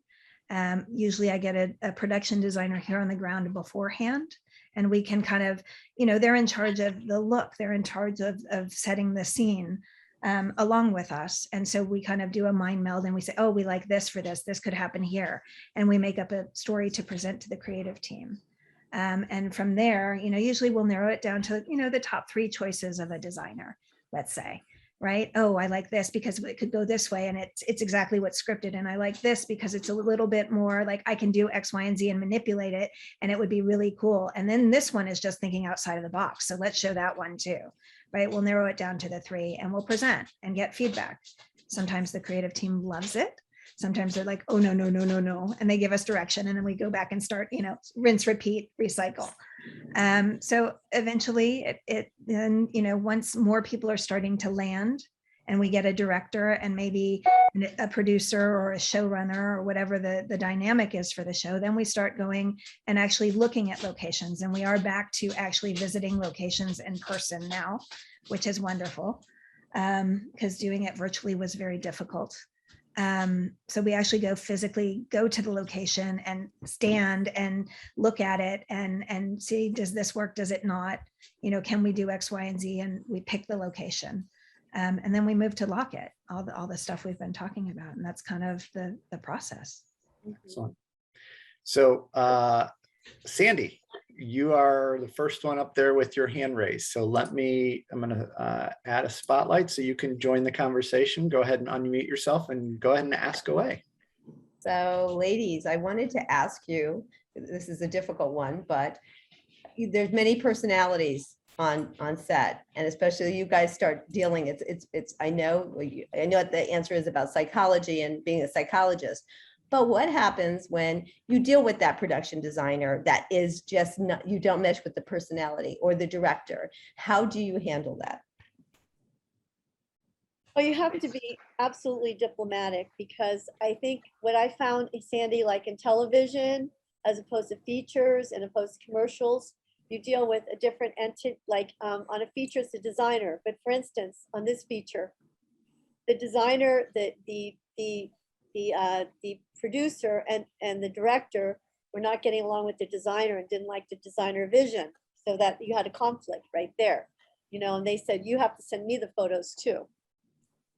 Usually I get a production designer here on the ground beforehand, and we can kind of, they're in charge of the look. They're in charge of setting the scene. Along with us. And so we kind of do a mind meld and we say, oh, we like this for this could happen here. And we make up a story to present to the creative team. And from there, usually we'll narrow it down to, the top 3 choices of a designer, let's say, right? Oh, I like this because it could go this way and it's exactly what's scripted. And I like this because it's a little bit more like I can do X, Y, and Z and manipulate it. And it would be really cool. And then this one is just thinking outside of the box. So let's show that one too. Right, we'll narrow it down to the 3 and we'll present and get feedback. Sometimes the creative team loves it. Sometimes they're like, oh, no. And they give us direction. And then we go back and start, rinse, repeat, recycle. So eventually then, once more people are starting to land and we get a director and maybe a producer or a showrunner or whatever the dynamic is for the show, then we start going and actually looking at locations. And we are back to actually visiting locations in person now, which is wonderful, because doing it virtually was very difficult. So we actually physically go to the location and stand and look at it and see, does this work? Does it not? Can we do X, Y, and Z? And we pick the location. And then we move to lock it, all the stuff we've been talking about. And that's kind of the process. Excellent. So Sandy, you are the first one up there with your hand raised. So I'm going to add a spotlight so you can join the conversation. Go ahead and unmute yourself and go ahead and ask away. So ladies, I wanted to ask you, this is a difficult one, but there's many personalities on set, and especially you guys start dealing, I know what the answer is about psychology and being a psychologist, but what happens when you deal with that production designer that is just not, you don't mesh with the personality, or the director? How do you handle that? Well, you have to be absolutely diplomatic, because I think what I found, Sandy, like in television, as opposed to features and opposed to commercials, you deal with a different entity. Like on a feature, it's the designer. But for instance, on this feature, the designer, the producer and the director were not getting along with the designer and didn't like the designer vision. So that you had a conflict right there, and they said, you have to send me the photos too.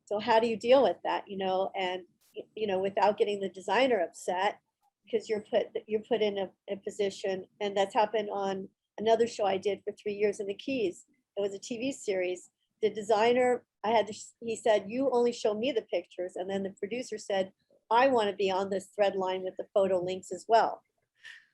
So how do you deal with that, and, without getting the designer upset, because you're put in a position. And that's happened on another show I did for 3 years in the Keys. It was a TV series. The designer, he said, you only show me the pictures. And then the producer said, I want to be on this thread line with the photo links as well.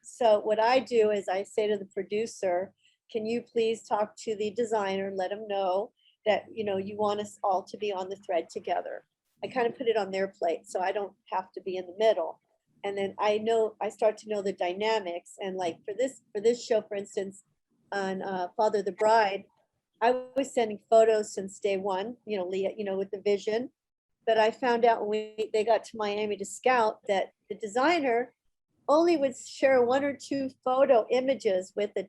So what I do is I say to the producer, can you please talk to the designer, let him know that, you want us all to be on the thread together. I kind of put it on their plate so I don't have to be in the middle. And then I start to know the dynamics. And like for this show, for instance, on Father the Bride, I was sending photos since day one, Leah, with the vision. But I found out when they got to Miami to scout that the designer only would share 1 or 2 photo images with the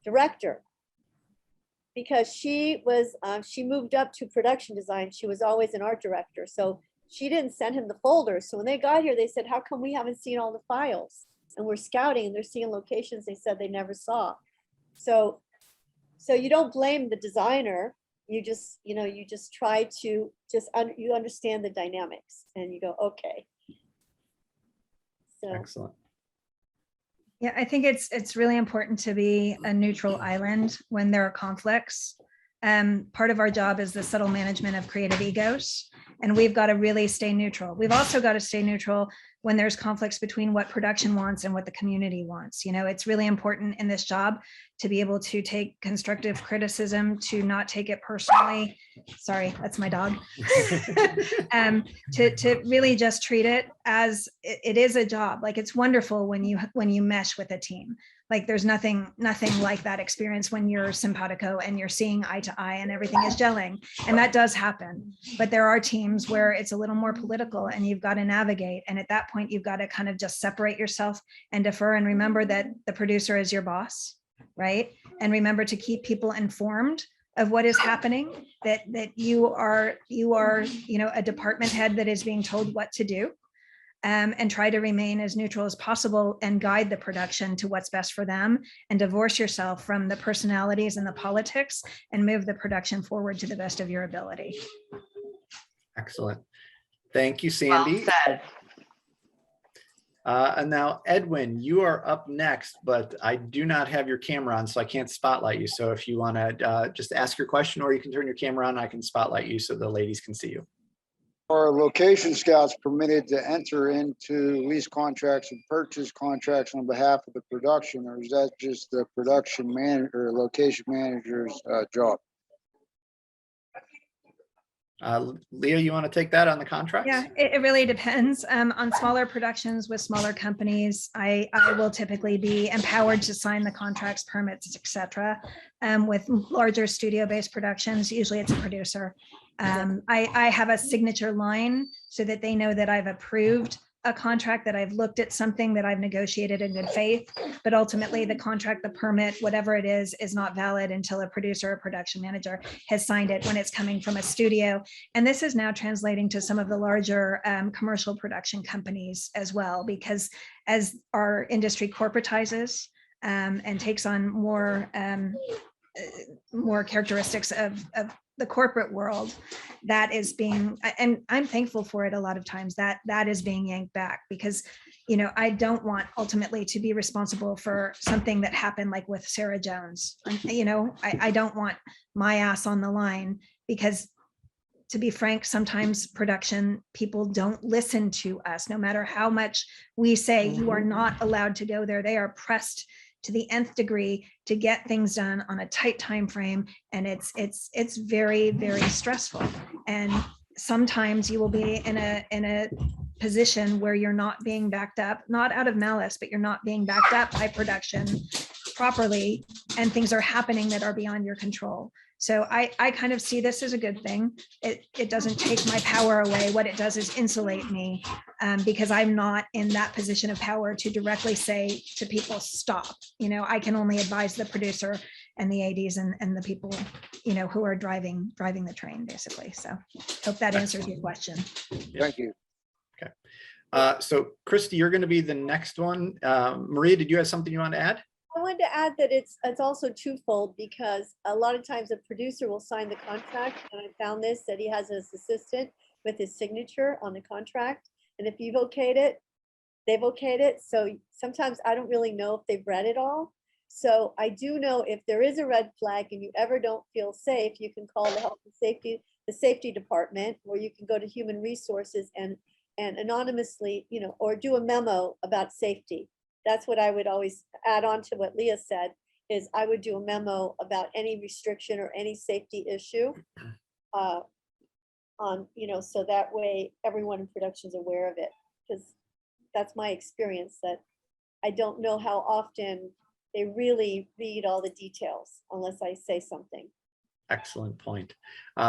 director, because she moved up to production design. She was always an art director, so she didn't send him the folders. So when they got here, they said, how come we haven't seen all the files? And we're scouting and they're seeing locations they said they never saw. So you don't blame the designer. you just try to you understand the dynamics and you go, okay. So Excellent. Yeah, I think it's really important to be a neutral island when there are conflicts. Part of our job is the subtle management of creative egos, and we've got to really stay neutral. We've also got to stay neutral when there's conflicts between what production wants and what the community wants. You know, it's really important in this job to be able to take constructive criticism, to not take it personally. Sorry, that's my dog. To really just treat it as it is a job. Like, it's wonderful when you mesh with a team. Like, there's nothing like that experience when you're simpatico and you're seeing eye to eye and everything is gelling. And that does happen. But there are teams where it's a little more political and you've got to navigate. And at that point, you've got to kind of just separate yourself and defer and remember that the producer is your boss, right? And remember to keep people informed of what is happening, that you are, a department head that is being told what to do. And try to remain as neutral as possible and guide the production to what's best for them, and divorce yourself from the personalities and the politics and move the production forward to the best of your ability. Excellent. Thank you, Sandy. Well said. And now, Edwin, you are up next, but I do not have your camera on, so I can't spotlight you. So if you want to just ask your question, or you can turn your camera on, I can spotlight you so the ladies can see you. Are location scouts permitted to enter into lease contracts and purchase contracts on behalf of the production, or is that just the production manager, location manager's job? Leah, you want to take that on the contracts? Yeah, it really depends. On smaller productions with smaller companies, I will typically be empowered to sign the contracts, permits, etc. With larger studio-based productions, usually it's a producer. I have a signature line so that they know that I've approved a contract, that I've looked at something, that I've negotiated in good faith, but ultimately the contract, the permit, whatever it is not valid until a producer or production manager has signed it when it's coming from a studio. And this is now translating to some of the larger commercial production companies as well, because as our industry corporatizes and takes on more characteristics of the corporate world, that is being, and I'm thankful for it a lot of times, that is being yanked back, because, I don't want ultimately to be responsible for something that happened like with Sarah Jones. I don't want my ass on the line, because, to be frank, sometimes production people don't listen to us. No matter how much we say you are not allowed to go there, they are pressed to the nth degree to get things done on a tight time frame, and it's very, very stressful. And sometimes you will be in a position where you're not being backed up, not out of malice, but you're not being backed up by production properly, and things are happening that are beyond your control. So I kind of see this as a good thing. It doesn't take my power away. What it does is insulate me, because I'm not in that position of power to directly say to people, stop. I can only advise the producer and the ADs and the people, who are driving the train, basically. So hope that answers your question. Thank you. Okay. So Christy, you're going to be the next one. Maria, did you have something you want to add? I wanted to add that it's also twofold, because a lot of times a producer will sign the contract, and I found this, that he has his assistant with his signature on the contract, and if you've okayed it, they've okayed it. So sometimes I don't really know if they've read it all. So I do know if there is a red flag and you ever don't feel safe, you can call the health and safety department, or you can go to human resources and anonymously, or do a memo about safety. That's what I would always add on to what Leah said, is I would do a memo about any restriction or any safety issue so that way everyone in production is aware of it, because that's my experience, that I don't know how often they really read all the details unless I say something. Excellent point.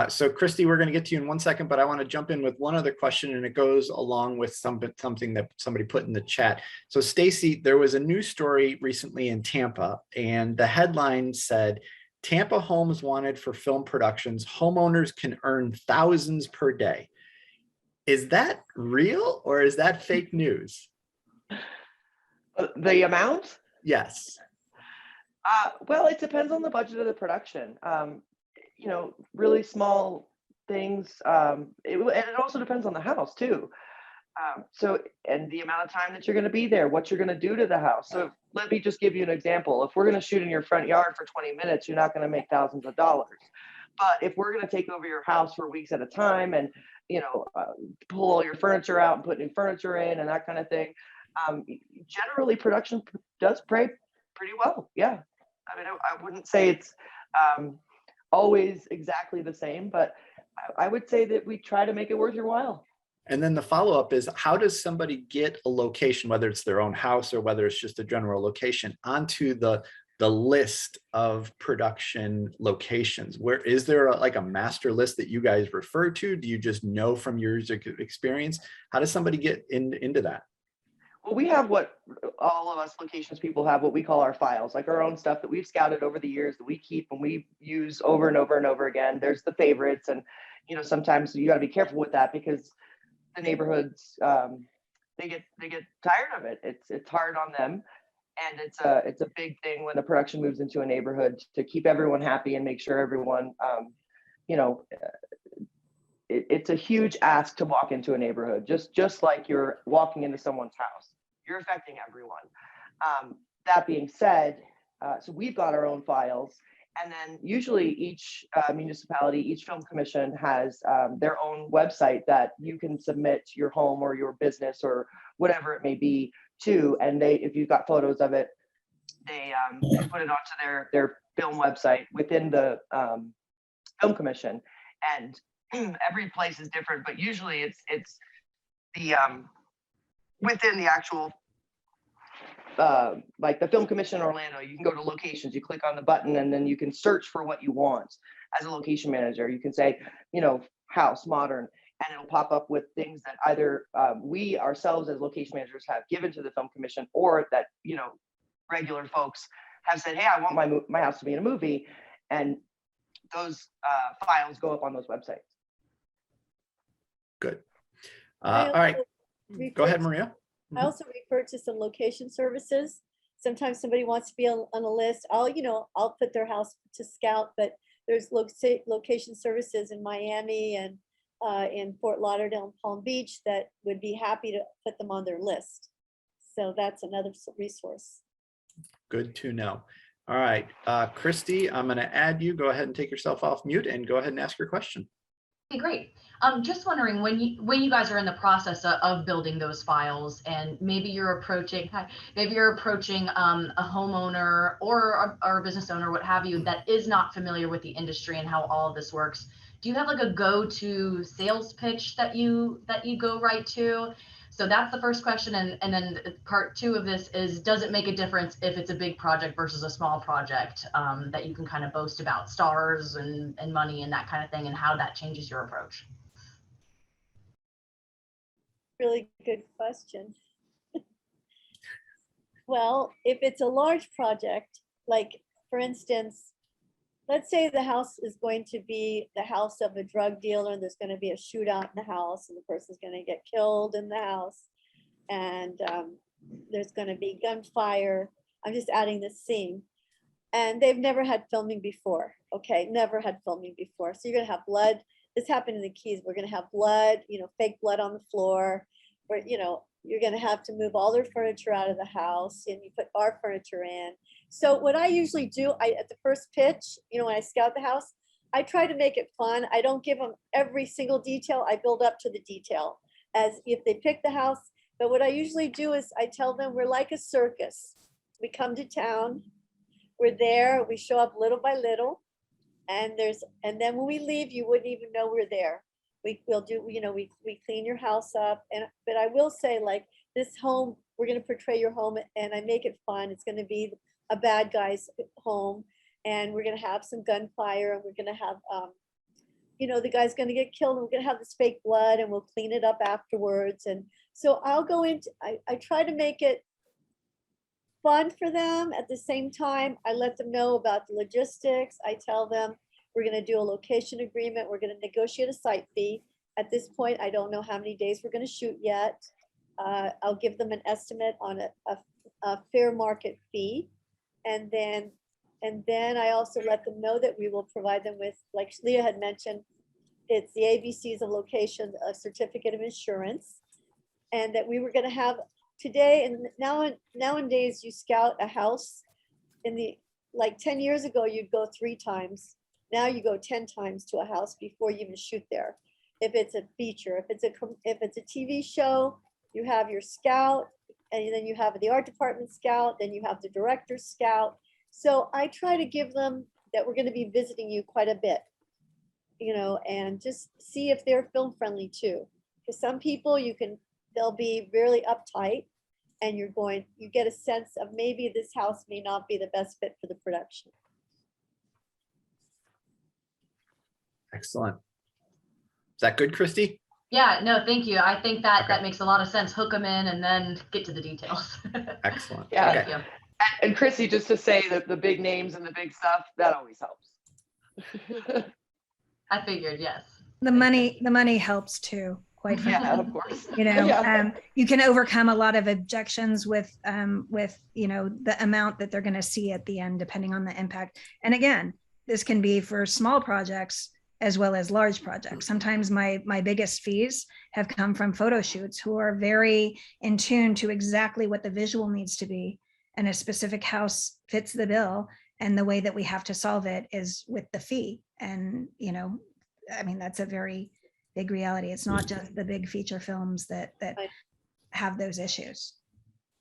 So Christy, we're going to get to you in 1 second, but I want to jump in with one other question, and it goes along with something that somebody put in the chat. So Stacey, there was a news story recently in Tampa, and the headline said, Tampa homes wanted for film productions, homeowners can earn thousands per day. Is that real, or is that fake news? The amount? Yes. Well, it depends on the budget of the production. you know, really small things. And it also depends on the house too. So, and the amount of time that you're going to be there, what you're going to do to the house. So let me just give you an example. If we're going to shoot in your front yard for 20 minutes, you're not going to make thousands of dollars. But if we're going to take over your house for weeks at a time and, you know, pull all your furniture out and put new furniture in and that kind of thing, generally production does pay pretty well. Yeah. I mean, I wouldn't say it's always exactly the same, but I would say that we try to make it worth your while. And then the follow-up is, how does somebody get a location, whether it's their own house or whether it's just a general location, onto the list of production locations? Where is there like a master list that you guys refer to? Do you just know from your experience? How does somebody get into that? Well, we have what all of us locations people have, what we call our files, like our own stuff that we've scouted over the years that we keep and we use over and over and over again. There's the favorites, and you know, sometimes you got to be careful with that because the neighborhoods they get tired of it. It's hard on them, and it's a big thing when a production moves into a neighborhood to keep everyone happy and make sure everyone you know, it's a huge ask to walk into a neighborhood, just like you're walking into someone's house. You're affecting everyone. That being said, so we've got our own files. And then usually each municipality, each film commission has their own website that you can submit your home or your business or whatever it may be to. And if you've got photos of it, they put it onto their film website within the film commission. And every place is different, but usually it's the within the actual like the Film Commission in Orlando, you can go to locations, you click on the button, and then you can search for what you want as a location manager. You can say, you know, house, modern, and it'll pop up with things that either we ourselves as location managers have given to the Film Commission, or that, you know, regular folks have said, hey, I want my house to be in a movie. And those files go up on those websites. Good. All right. Go ahead, Maria. I also refer to some location services. Sometimes somebody wants to be on a list. I'll put their house to scout, but there's location services in Miami and in Fort Lauderdale and Palm Beach that would be happy to put them on their list. So that's another resource. Good to know. All right, Christy, I'm going to add you. Go ahead and take yourself off mute and go ahead and ask your question. Okay, great. Just wondering, when you guys are in the process of building those files, and maybe you're approaching a homeowner or a business owner, what have you, that is not familiar with the industry and how all of this works, do you have like a go-to sales pitch that you go right to? So that's the first question. And then part two of this is, does it make a difference if it's a big project versus a small project, that you can kind of boast about stars and money and that kind of thing, and how that changes your approach? Really good question. Well, if it's a large project, like for instance, let's say the house is going to be the house of a drug dealer and there's going to be a shootout in the house and the person's going to get killed in the house, and there's going to be gunfire. I'm just adding this scene. And they've never had filming before. Okay, never had filming before. So you're going to have blood. This happened in the Keys. We're going to have blood, fake blood on the floor. Where, you're going to have to move all their furniture out of the house, and you put our furniture in. So what I usually do, at the first pitch, when I scout the house, I try to make it fun. I don't give them every single detail. I build up to the detail as if they pick the house. But what I usually do is I tell them we're like a circus. We come to town, we're there, we show up little by little, and then when we leave, you wouldn't even know we're there. We'll do, we clean your house up. But I will say, like, this home, we're going to portray your home, and I make it fun. It's going to be a bad guy's home, and we're going to have some gunfire, and we're going to have, the guy's going to get killed, and we're going to have this fake blood, and we'll clean it up afterwards. And so I'll go into, I try to make it fun for them. At the same time, I let them know about the logistics. I tell them we're going to do a location agreement. We're going to negotiate a site fee. At this point, I don't know how many days we're going to shoot yet. I'll give them an estimate on a fair market fee. And then And then I also let them know that we will provide them with, like Leah had mentioned, it's the ABCs of location, a certificate of insurance. And that we were gonna have today, and nowadays you scout a house in the, like 10 years ago, you'd go 3 times. Now you go 10 times to a house before you even shoot there. If it's a feature, if it's a TV show, you have your scout, and then you have the art department scout, then you have the director's scout. So I try to give them that we're gonna be visiting you quite a bit, you know, and just see if they're film friendly too. Because some people they'll be really uptight, and you get a sense of maybe this house may not be the best fit for the production. Excellent. Is that good, Christy? Yeah, no, thank you. I think that Okay. that makes a lot of sense. Hook them in and then get to the details. Excellent. Yeah. Thank Okay. you. And Chrissy, just to say that the big names and the big stuff, that always helps. I figured, yes. The money helps too, quite frankly. Yeah, of course. You know, Yeah. you can overcome a lot of objections with you know, the amount that they're going to see at the end, depending on the impact. And again, this can be for small projects as well as large projects. Sometimes my biggest fees have come from photo shoots who are very in tune to exactly what the visual needs to be, and a specific house fits the bill, and the way that we have to solve it is with the fee. And you know, I mean, that's a very big reality. It's not just the big feature films that Right. have those issues.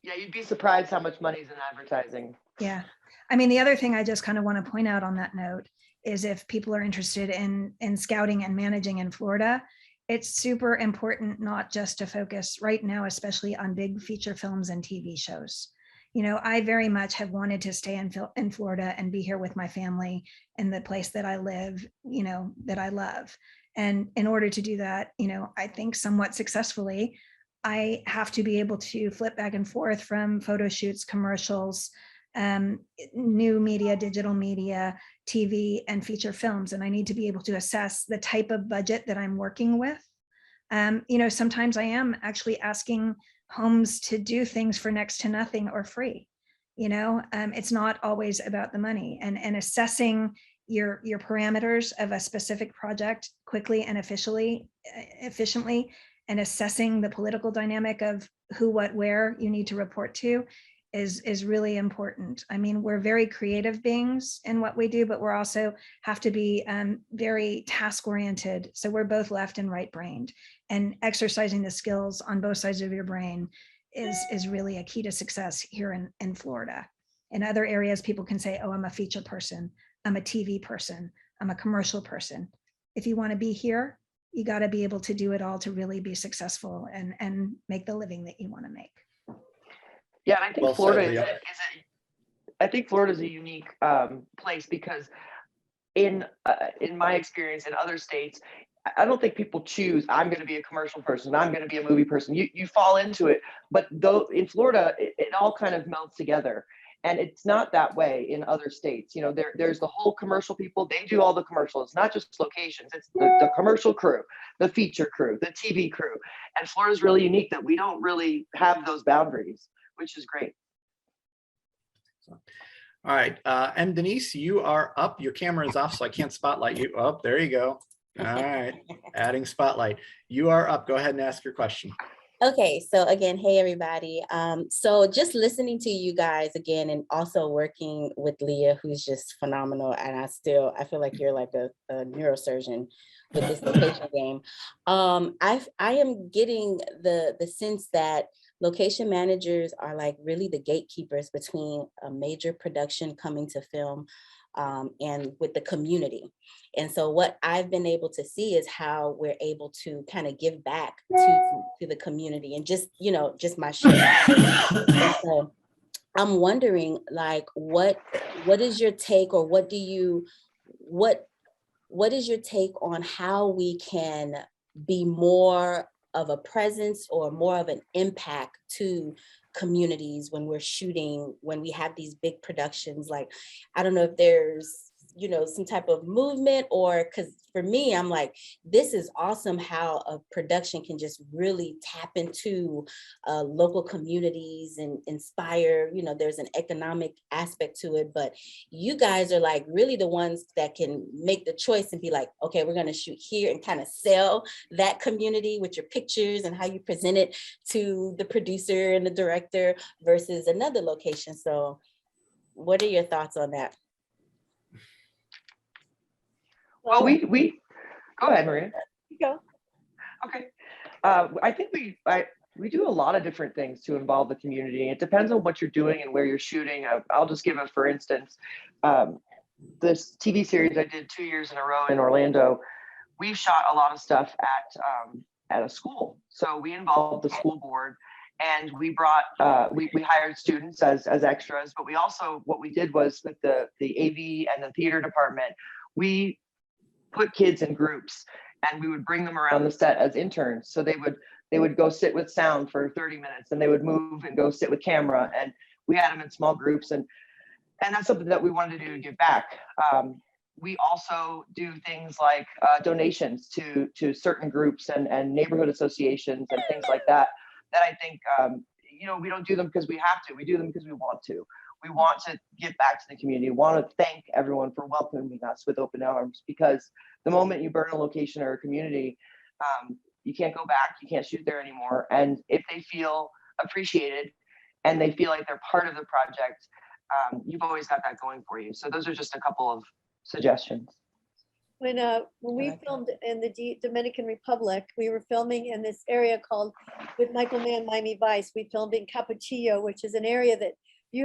Yeah, you'd be surprised how much money's in advertising. Yeah. I mean, the other thing I just kind of want to point out on that note is if people are interested in scouting and managing in Florida, it's super important not just to focus right now, especially on big feature films and TV shows. You know, I very much have wanted to stay in Florida and be here with my family in the place that I live, you know, that I love. And in order to do that, you know, I think somewhat successfully, I have to be able to flip back and forth from photo shoots, commercials, new media, digital media, TV, and feature films. And I need to be able to assess the type of budget that I'm working with. You know, sometimes I am actually asking homes to do things for next to nothing or free. You know, it's not always about the money, and assessing your parameters of a specific project quickly and efficiently, and assessing the political dynamic of who, what, where you need to report to is really important. I mean, we're very creative beings in what we do, but we're also have to be very task oriented. So we're both left and right brained, and exercising the skills on both sides of your brain is really a key to success here in Florida. In other areas, people can say, oh, I'm a feature person, I'm a TV person, I'm a commercial person. If you want to be here, you got to be able to do it all to really be successful and make the living that you want to make. Yeah, and I think Well Florida said, Leah. I think Florida is a unique place because in my experience in other states, I don't think people choose, I'm going to be a commercial person, I'm going to be a movie person. You fall into it, but though in Florida, it all kind of melts together. And it's not that way in other states. You know, there's the whole commercial people, they do all the commercials, not just locations. It's the commercial crew, the feature crew, the TV crew. And Florida's really unique that we don't really have those boundaries, which is great. All right. And Denise, you are up. Your camera is off, so I can't spotlight you. Oh, there you go. All right. Adding spotlight. You are up. Go ahead and ask your question. Okay, so again, hey everybody. So just listening to you guys again, and also working with Leah, who's just phenomenal, and I feel like you're like a neurosurgeon with this location game. I am getting the sense that location managers are like really the gatekeepers between a major production coming to film and with the community. And so what I've been able to see is how we're able to kind of give back to the community, and just, you know, just my share. And so I'm wondering, like, what is your take, or what is your take on how we can be more of a presence or more of an impact to communities when we're shooting, when we have these big productions? Like, I don't know if there's you know, some type of movement? Or because for me, I'm like, this is awesome how a production can just really tap into local communities and inspire, you know, there's an economic aspect to it, but you guys are like really the ones that can make the choice and be like, okay, we're going to shoot here, and kind of sell that community with your pictures and how you present it to the producer and the director versus another location. So what are your thoughts on that? Well, we go ahead, Maria. Go. Okay. I think we do a lot of different things to involve the community. It depends on what you're doing and where you're shooting. I'll just give a, for instance, this TV series I did 2 years in a row in Orlando. We shot a lot of stuff at a school. So we involved the school board, and we brought, we hired students as extras, but we also, what we did was with the AV and the theater department, we put kids in groups, and we would bring them around the set as interns. So they would go sit with sound for 30 minutes, and they would move and go sit with camera, and we had them in small groups, and that's something that we wanted to do to give back. We also do things like donations to certain groups and neighborhood associations and things like that I think, you know, we don't do them because we have to. We do them because we want to. We want to give back to the community. We want to thank everyone for welcoming us with open arms, because the moment you burn a location or a community, you can't go back. You can't shoot there anymore. And if they feel appreciated and they feel like they're part of the project, you've always got that going for you. So those are just a couple of suggestions. When we filmed in the Dominican Republic, we were filming in this area called, with Michael Mann, Miami Vice. We filmed in Capotillo, which is an area that we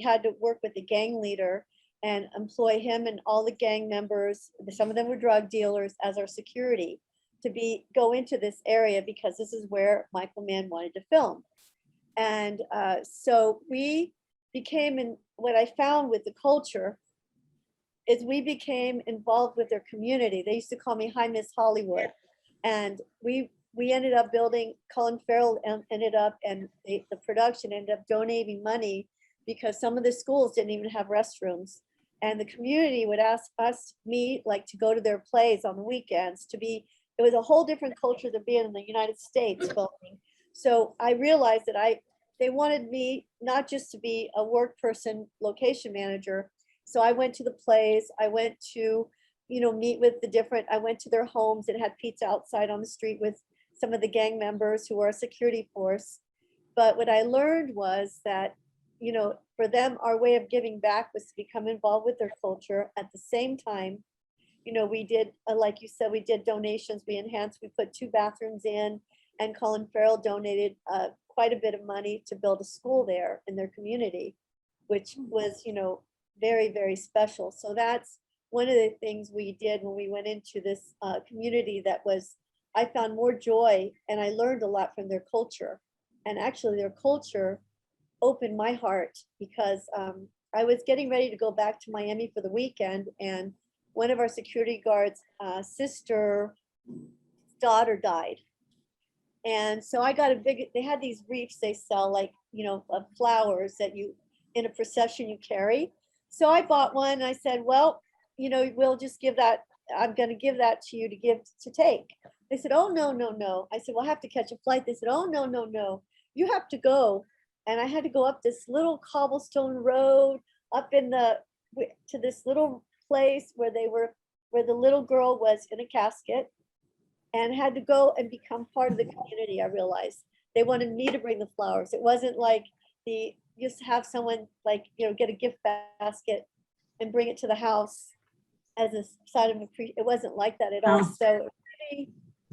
had to work with the gang leader and employ him and all the gang members. Some of them were drug dealers as our security to go into this area, because this is where Michael Mann wanted to film. And so we became, what I found with the culture is we became involved with their community. They used to call me Hi Miss Hollywood. And we ended up building, Colin Farrell ended up, and the production ended up donating money, because some of the schools didn't even have restrooms. And the community would ask me like to go to their plays on the weekends it was a whole different culture than being in the United States filming. So I realized that they wanted me not just to be a work person, location manager. So I went to the plays. I went to, you know, meet with I went to their homes and had pizza outside on the street with some of the gang members who are a security force. But what I learned was that, you know, for them, our way of giving back was to become involved with their culture. At the same time, you know, we did, like you said, we did donations. We put 2 bathrooms in, and Colin Farrell donated quite a bit of money to build a school there in their community, which was, you know, very, very special. So that's one of the things we did when we went into this community. I found more joy, and I learned a lot from their culture. And actually their culture opened my heart, because I was getting ready to go back to Miami for the weekend, and one of our security guards' daughter died. And so I got they had these wreaths they sell, like, you know, of flowers that in a procession you carry. So I bought one, and I said, well, you know, we'll just give that, I'm going to give that to you to take. They said, oh, no, no, no. I said, well, I have to catch a flight. They said, oh, no, no, no. You have to go. And I had to go up this little cobblestone road up to this little place where the little girl was in a casket, and had to go and become part of the community. I realized they wanted me to bring the flowers. It wasn't like just have someone, like, you know, get a gift basket and bring it to the house as a side of it wasn't like that at all. So it really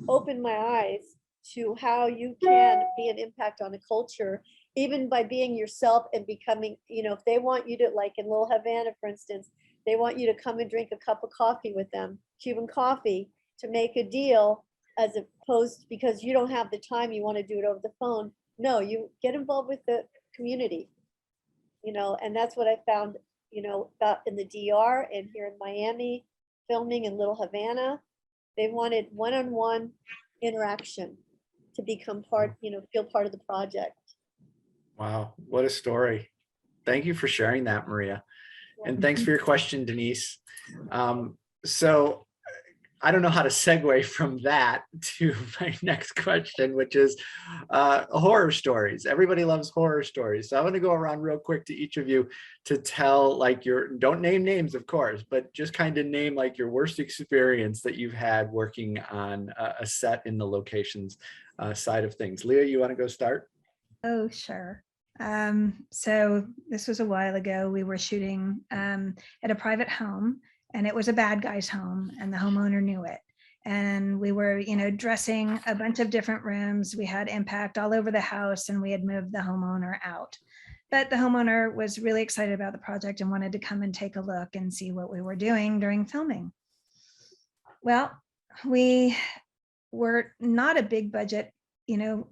opened my eyes to how you can be an impact on a culture, even by being yourself and becoming, you know, if they want you to, like in Little Havana, for instance, they want you to come and drink a cup of coffee with them, Cuban coffee, to make a deal, as opposed, because you don't have the time, you want to do it over the phone. No, you get involved with the community, you know, and that's what I found, you know, about in the DR and here in Miami, filming in Little Havana. They wanted one-on-one interaction to become part, you know, feel part of the project. Wow, what a story. Thank you for sharing that, Maria. And thanks for your question, Denise. So I don't know how to segue from that to my next question, which is horror stories. Everybody loves horror stories. So I want to go around real quick to each of you to tell like don't name names, of course, but just kind of name like your worst experience that you've had working on a set in the locations side of things. Leah, you want to go start? Oh, sure. So this was a while ago. We were shooting at a private home, and it was a bad guy's home, and the homeowner knew it. And we were, dressing a bunch of different rooms. We had impact all over the house, and we had moved the homeowner out. But the homeowner was really excited about the project and wanted to come and take a look and see what we were doing during filming. Well, we were not a big budget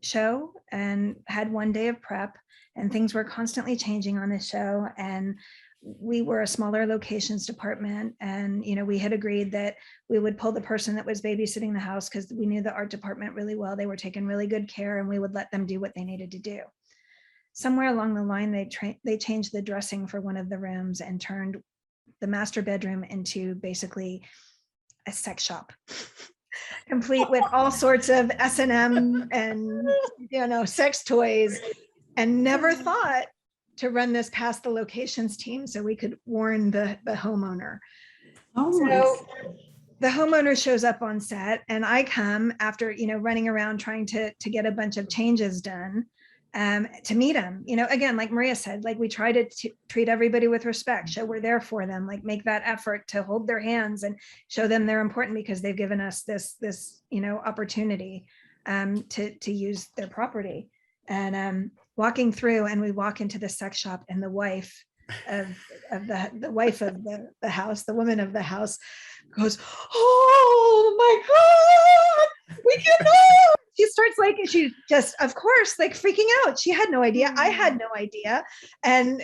show, and had one day of prep, and things were constantly changing on this show. And we were a smaller locations department, and we had agreed that we would pull the person that was babysitting the house, because we knew the art department really well. They were taking really good care, and we would let them do what they needed to do. Somewhere along the line, they changed the dressing for one of the rooms and turned the master bedroom into basically a sex shop. Complete with all sorts of S&M and sex toys, and never thought to run this past the locations team so we could warn the homeowner. So the homeowner shows up on set, and I come after running around trying to get a bunch of changes done to meet him. Again, like Maria said, like we try to treat everybody with respect, show we're there for them, like make that effort to hold their hands and show them they're important because they've given us this opportunity to use their property. And walking through, and we walk into the sex shop, and the wife of the wife of the house, the woman of the house, goes, "Oh my God, we cannot." She starts like, she just, of course, like freaking out. She had no idea. I had no idea. And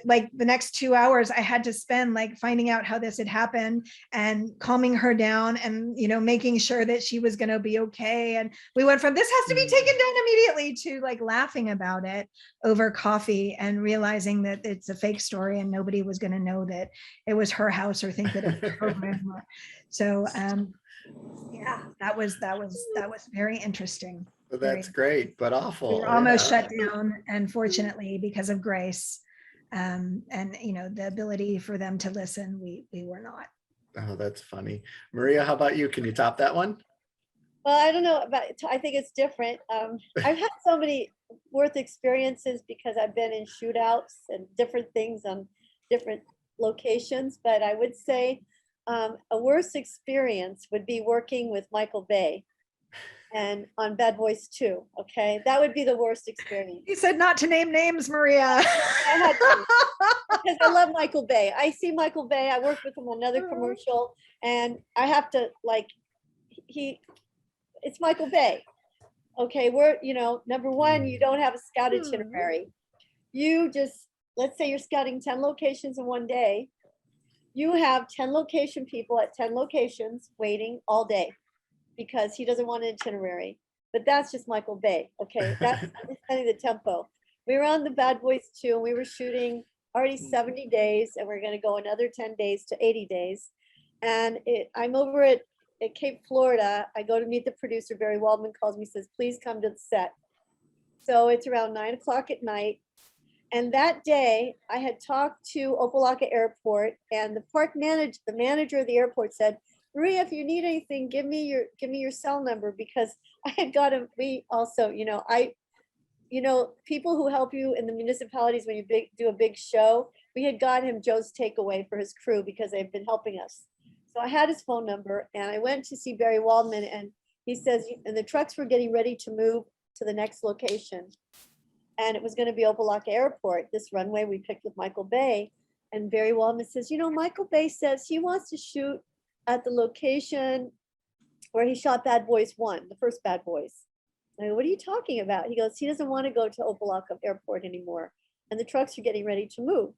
like the next 2 hours I had to spend like finding out how this had happened and calming her down and, making sure that she was going to be okay. And we went from this has to be taken down immediately to like laughing about it over coffee and realizing that it's a fake story and nobody was going to know that it was her house or think that it was her room. So, yeah, that was very interesting. Well, that's great, but awful. We were almost shut down, and fortunately, because of grace, and the ability for them to listen, we were not. Oh, that's funny. Maria, how about you? Can you top that one? Well, I don't know about, I think it's different. I've had so many worth experiences because I've been in shootouts and different things on different locations, but I would say a worse experience would be working with Michael Bay and on Bad Boys 2. Okay, that would be the worst experience. You said not to name names, Maria. I had to, because I love Michael Bay. I see Michael Bay. I worked with him on another commercial, and I have to like it's Michael Bay. Okay, we're number one, you don't have a scout itinerary. You just, let's say you're scouting 10 locations in one day. You have 10 location people at 10 locations waiting all day because he doesn't want an itinerary. But that's just Michael Bay. Okay, that's setting the tempo. We were on the Bad Boys 2, and we were shooting already 70 days, and we're going to go another 10 days to 80 days. And I'm over at Cape Florida. I go to meet the producer. Barry Waldman calls me, says, "Please come to the set." So it's around 9 o'clock at night. And that day I had talked to Opelika Airport, and the manager of the airport said, "Maria, if you need anything, give me your cell number," because I had got him. We also, people who help you in the municipalities when you do a big show, we had got him Joe's Takeaway for his crew because they've been helping us. So I had his phone number, and I went to see Barry Waldman, and he says, and the trucks were getting ready to move to the next location. And it was going to be Opelika Airport, this runway we picked with Michael Bay. And Barry Waldman says, Michael Bay says he wants to shoot at the location where he shot Bad Boys 1, the first Bad Boys. I go, "What are you talking about?" He goes, "He doesn't want to go to Opelika Airport anymore. And the trucks are getting ready to move."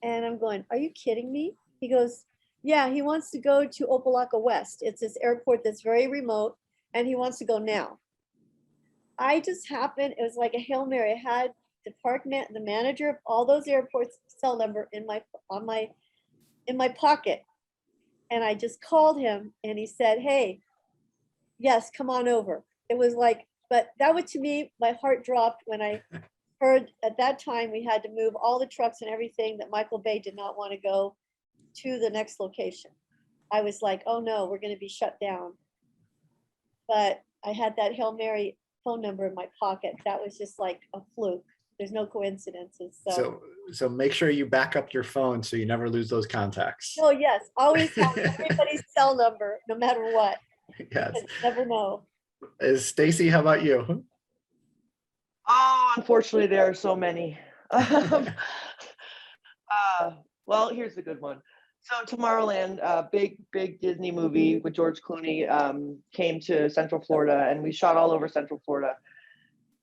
And I'm going, "Are you kidding me?" He goes, "Yeah, he wants to go to Opelika West. It's this airport that's very remote, and he wants to go now." I just happened, it was like a Hail Mary. I had the manager of all those airports cell number in my pocket. And I just called him and he said, hey, yes, come on over. It was like, but that was, to me, my heart dropped when I heard at that time we had to move all the trucks and everything, that Michael Bay did not want to go to the next location. I was like, oh no, we're going to be shut down. But I had that Hail Mary phone number in my pocket. That was just like a fluke. There's no coincidences. So make sure you back up your phone so you never lose those contacts. Oh yes, always have everybody's cell number, no matter what. Yes. You never know. Stacey, how about you? Oh, unfortunately, there are so many. Well, here's a good one. So Tomorrowland, big Disney movie with George Clooney, came to Central Florida, and we shot all over Central Florida.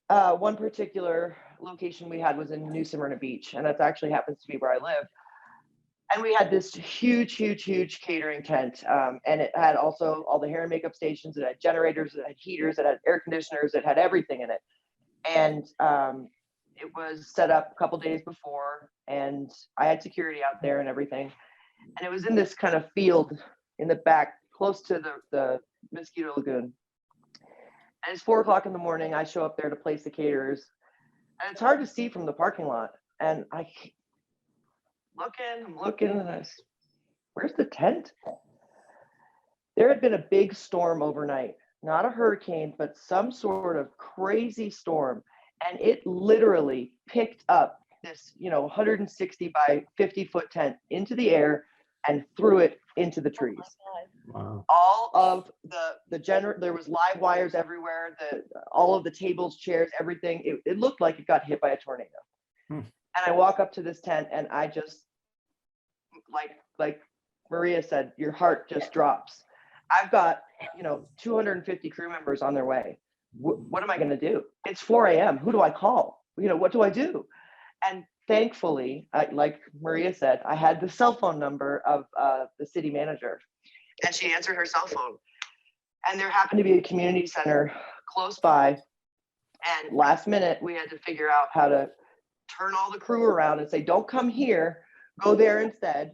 One particular location we had was in New Smyrna Beach, and that actually happens to be where I live. And we had this huge catering tent, and it had also all the hair and makeup stations. It had generators, it had heaters, it had air conditioners, it had everything in it. And it was set up a couple days before, and I had security out there and everything. And it was in this kind of field in the back, close to the Mosquito Lagoon. And it's 4 o'clock in the morning. I show up there to place the caterers, and it's hard to see from the parking lot. And I'm looking, and where's the tent? There had been a big storm overnight, not a hurricane, but some sort of crazy storm. And it literally picked up this, 160 by 50 foot tent into the air and threw it into the trees. Oh Wow. All of there was live wires everywhere, all of the tables, chairs, everything. It looked like it got hit by a tornado. And I walk up to this tent, and I just, like Maria said, your heart just drops. I've got, 250 crew members on their way. What am I going to do? It's 4 a.m. Who do I call? What do I do? And thankfully, like Maria said, I had the cell phone number of the city manager, and she answered her cell phone. And there happened to be a community center close by. And last minute, we had to figure out how to turn all the crew around and say, don't come here, go there instead.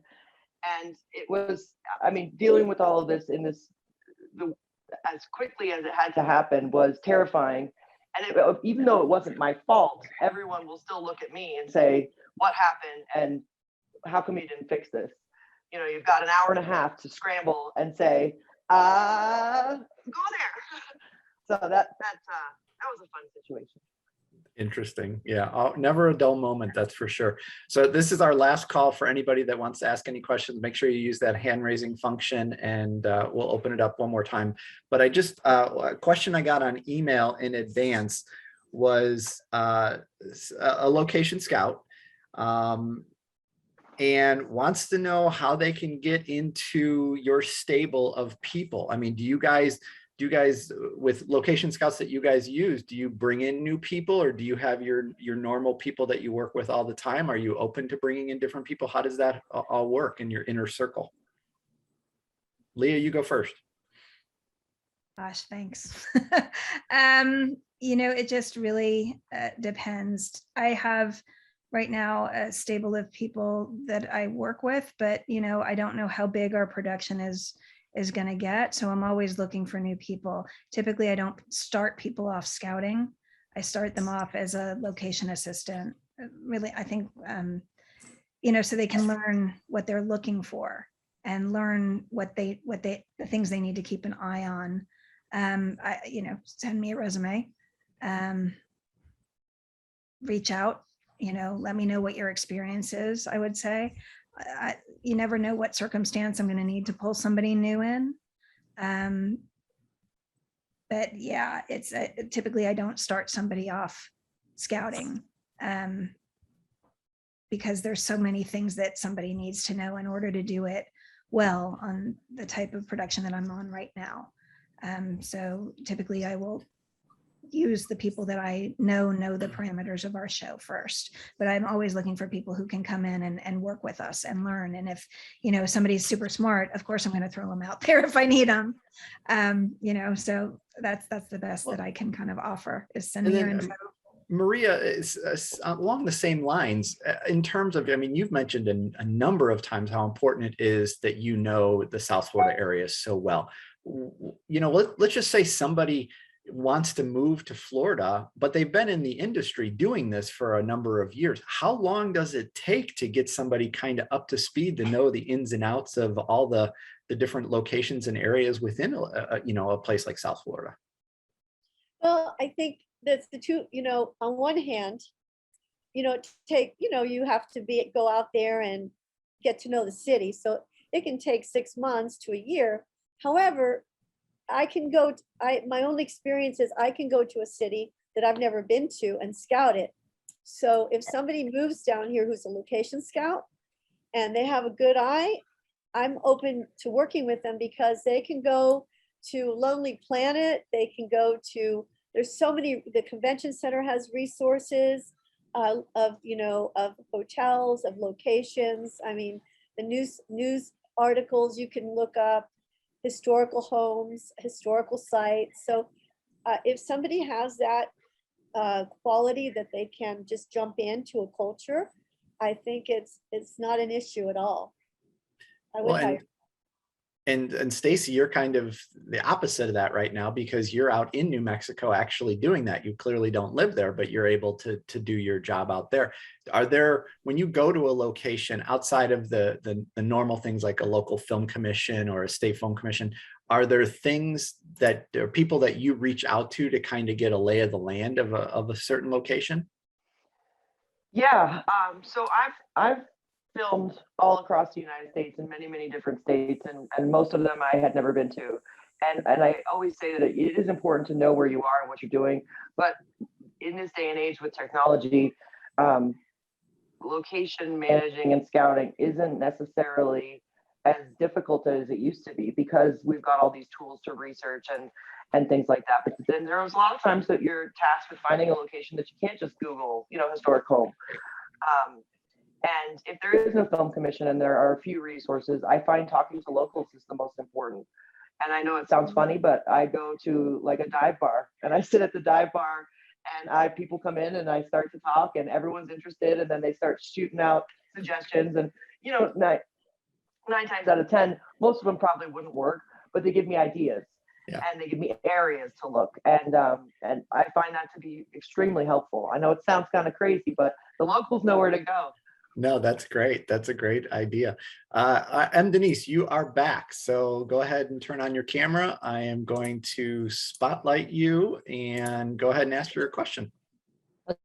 And it was, dealing with all of this as quickly as it had to happen was terrifying. And even though it wasn't my fault, everyone will still look at me and say, what happened? And how come you didn't fix this? You've got an hour and a half to scramble and say, go there. So that was a fun situation. Interesting. Yeah. Never a dull moment. That's for sure. So this is our last call for anybody that wants to ask any questions. Make sure you use that hand raising function, and we'll open it up one more time. But a question I got on email in advance was a location scout and wants to know how they can get into your stable of people. Do you guys, with location scouts that you guys use, do you bring in new people, or do you have your normal people that you work with all the time? Are you open to bringing in different people? How does that all work in your inner circle? Leah, you go first. Gosh, thanks. It just really depends. I have right now a stable of people that I work with, but I don't know how big our production is going to get. So I'm always looking for new people. Typically, I don't start people off scouting. I start them off as a location assistant. Really, I think, so they can learn what they're looking for and learn the things they need to keep an eye on. Send me a resume, reach out, let me know what your experience is. I would say, you never know what circumstance I'm going to need to pull somebody new in. But yeah, it's typically I don't start somebody off scouting because there's so many things that somebody needs to know in order to do it well on the type of production that I'm on right now. So typically I will use the people that I know the parameters of our show first, but I'm always looking for people who can come in and work with us and learn. And if, somebody's super smart, of course I'm going to throw them out there if I need them. So that's the best that I can kind of offer is send me your info. Maria, is along the same lines in terms of, I mean, you've mentioned a number of times how important it is that you know the South Florida area so well. You know, let's just say somebody wants to move to Florida, but they've been in the industry doing this for a number of years. How long does it take to get somebody kind of up to speed to know the ins and outs of all the different locations and areas within you know, a place like South Florida? Well, I think that's the two, on one hand, you have to go out there and get to know the city. So it can take 6 months to a year. However, my own experience is I can go to a city that I've never been to and scout it. So if somebody moves down here who's a location scout and they have a good eye, I'm open to working with them because they can go to Lonely Planet. They can go to, there's so many, the convention center has resources of hotels, of locations. I mean, the news articles you can look up, historical homes, historical sites. So if somebody has that quality that they can just jump into a culture, I think it's not an issue at all. I would hire. And Stacey, you're kind of the opposite of that right now because you're out in New Mexico actually doing that. You clearly don't live there, but you're able to do your job out there. Are there, when you go to a location outside of the normal things like a local film commission or a state film commission, are there things that are people that you reach out to kind of get a lay of the land of a certain location? Yeah. So I've filmed all across the United States in many, many different states, and most of them I had never been to. And I always say that it is important to know where you are and what you're doing. But in this day and age with technology, location managing and scouting isn't necessarily as difficult as it used to be because we've got all these tools to research and things like that. But then there was a lot of times that you're tasked with finding a location that you can't just Google, historic home. And if there is no film commission and there are a few resources, I find talking to locals is the most important. And I know it sounds funny, but I go to like a dive bar and I sit at the dive bar and people come in and I start to talk and everyone's interested and then they start shooting out suggestions and, nine times out of 10, most of them probably wouldn't work, but they give me ideas. Yeah. And they give me areas to look. And I find that to be extremely helpful. I know it sounds kind of crazy, but the locals know where to go. No, that's great. That's a great idea. And Denise, you are back. So go ahead and turn on your camera. I am going to spotlight you and go ahead and ask your question.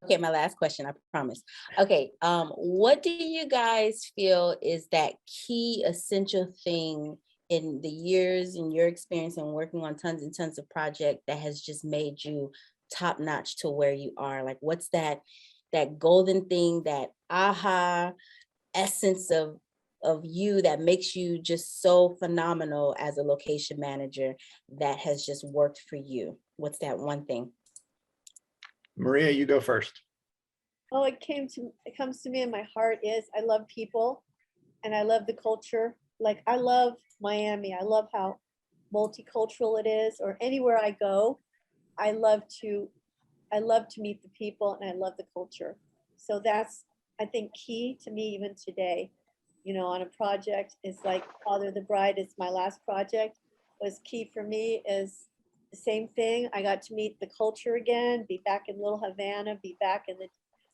Okay, my last question, I promise. Okay, what do you guys feel is that key essential thing in the years in your experience and working on tons and tons of projects that has just made you top notch to where you are? Like, what's that golden thing, that aha essence of you that makes you just so phenomenal as a location manager that has just worked for you? What's that one thing? Maria, you go first. Oh, it comes to me in my heart is I love people and I love the culture. Like I love Miami. I love how multicultural it is, or anywhere I go, I love to meet the people and I love the culture. So that's, I think, key to me even today, on a project is like Father the Bride is my last project, was key for me is the same thing. I got to meet the culture again, be back in Little Havana, be back in the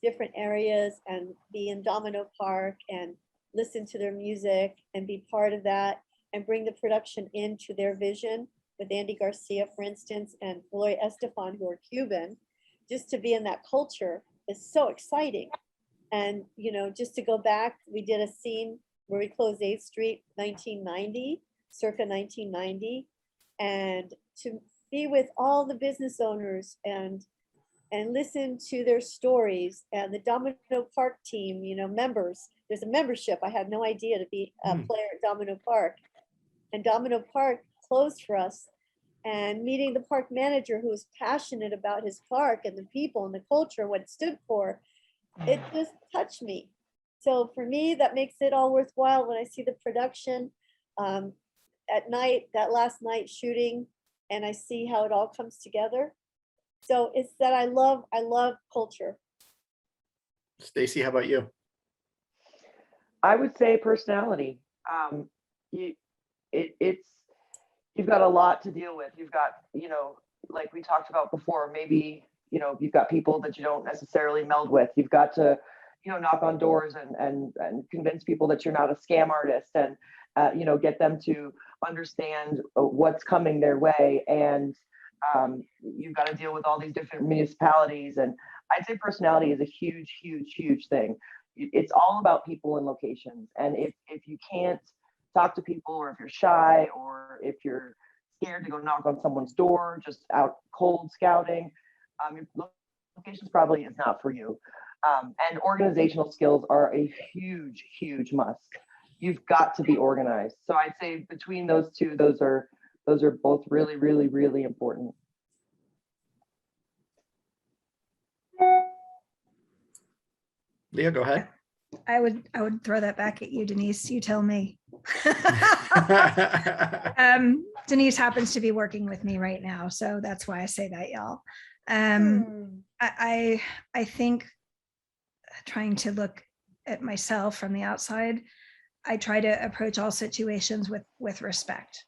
different areas and be in Domino Park and listen to their music and be part of that and bring the production into their vision with Andy Garcia, for instance, and Gloria Estefan, who are Cuban. Just to be in that culture is so exciting. And, just to go back, we did a scene where we closed 8th Street, circa 1990, and to be with all the business owners and listen to their stories and the Domino Park team, members. There's a membership. I had no idea to be a player at Domino Park. And Domino Park closed for us. And meeting the park manager who was passionate about his park and the people and the culture, what it stood for, it just touched me. So for me, that makes it all worthwhile when I see the production at night, that last night shooting, and I see how it all comes together. So it's that I love culture. Stacey, how about you? I would say personality. You, it's you've got a lot to deal with. You've got, like we talked about before, maybe, you've got people that you don't necessarily meld with. You've got to, knock on doors and convince people that you're not a scam artist and, get them to understand what's coming their way. And you've got to deal with all these different municipalities. And I'd say personality is a huge, huge, huge thing. It's all about people and locations. And if you can't talk to people, or if you're shy, or if you're scared to go knock on someone's door, just out cold scouting, your locations probably is not for you. And organizational skills are a huge, huge must. You've got to be organized. So I'd say between those two, those are both really, really, really important. Leah, go ahead. I would throw that back at you, Denise. You tell me. Denise happens to be working with me right now, so that's why I say that, y'all. I think, trying to look at myself from the outside, I try to approach all situations with respect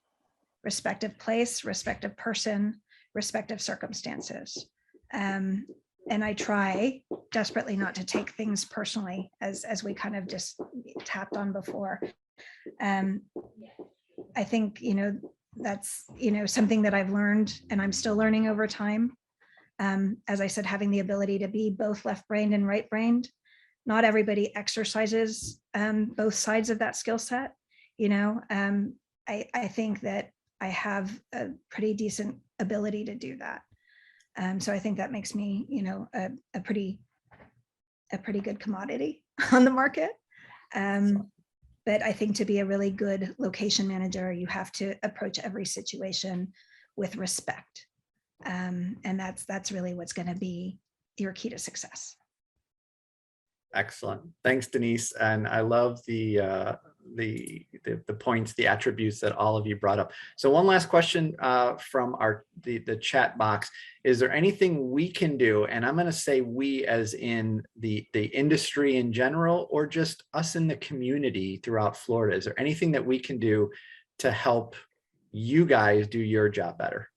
of place, respect of person, respect of circumstances. And I try desperately not to take things personally, as we kind of just tapped on before. I think, that's, something that I've learned and I'm still learning over time. As I said, having the ability to be both left-brained and right-brained. Not everybody exercises both sides of that skill set. I think that I have a pretty decent ability to do that. So I think that makes me, a pretty good commodity on the market. But I think to be a really good location manager, you have to approach every situation with respect. And that's really what's going to be your key to success. Excellent. Thanks, Denise. And I love the points, the attributes that all of you brought up. So one last question from the chat box. Is there anything we can do? And I'm going to say we as in the industry in general, or just us in the community throughout Florida. Is there anything that we can do to help you guys do your job better?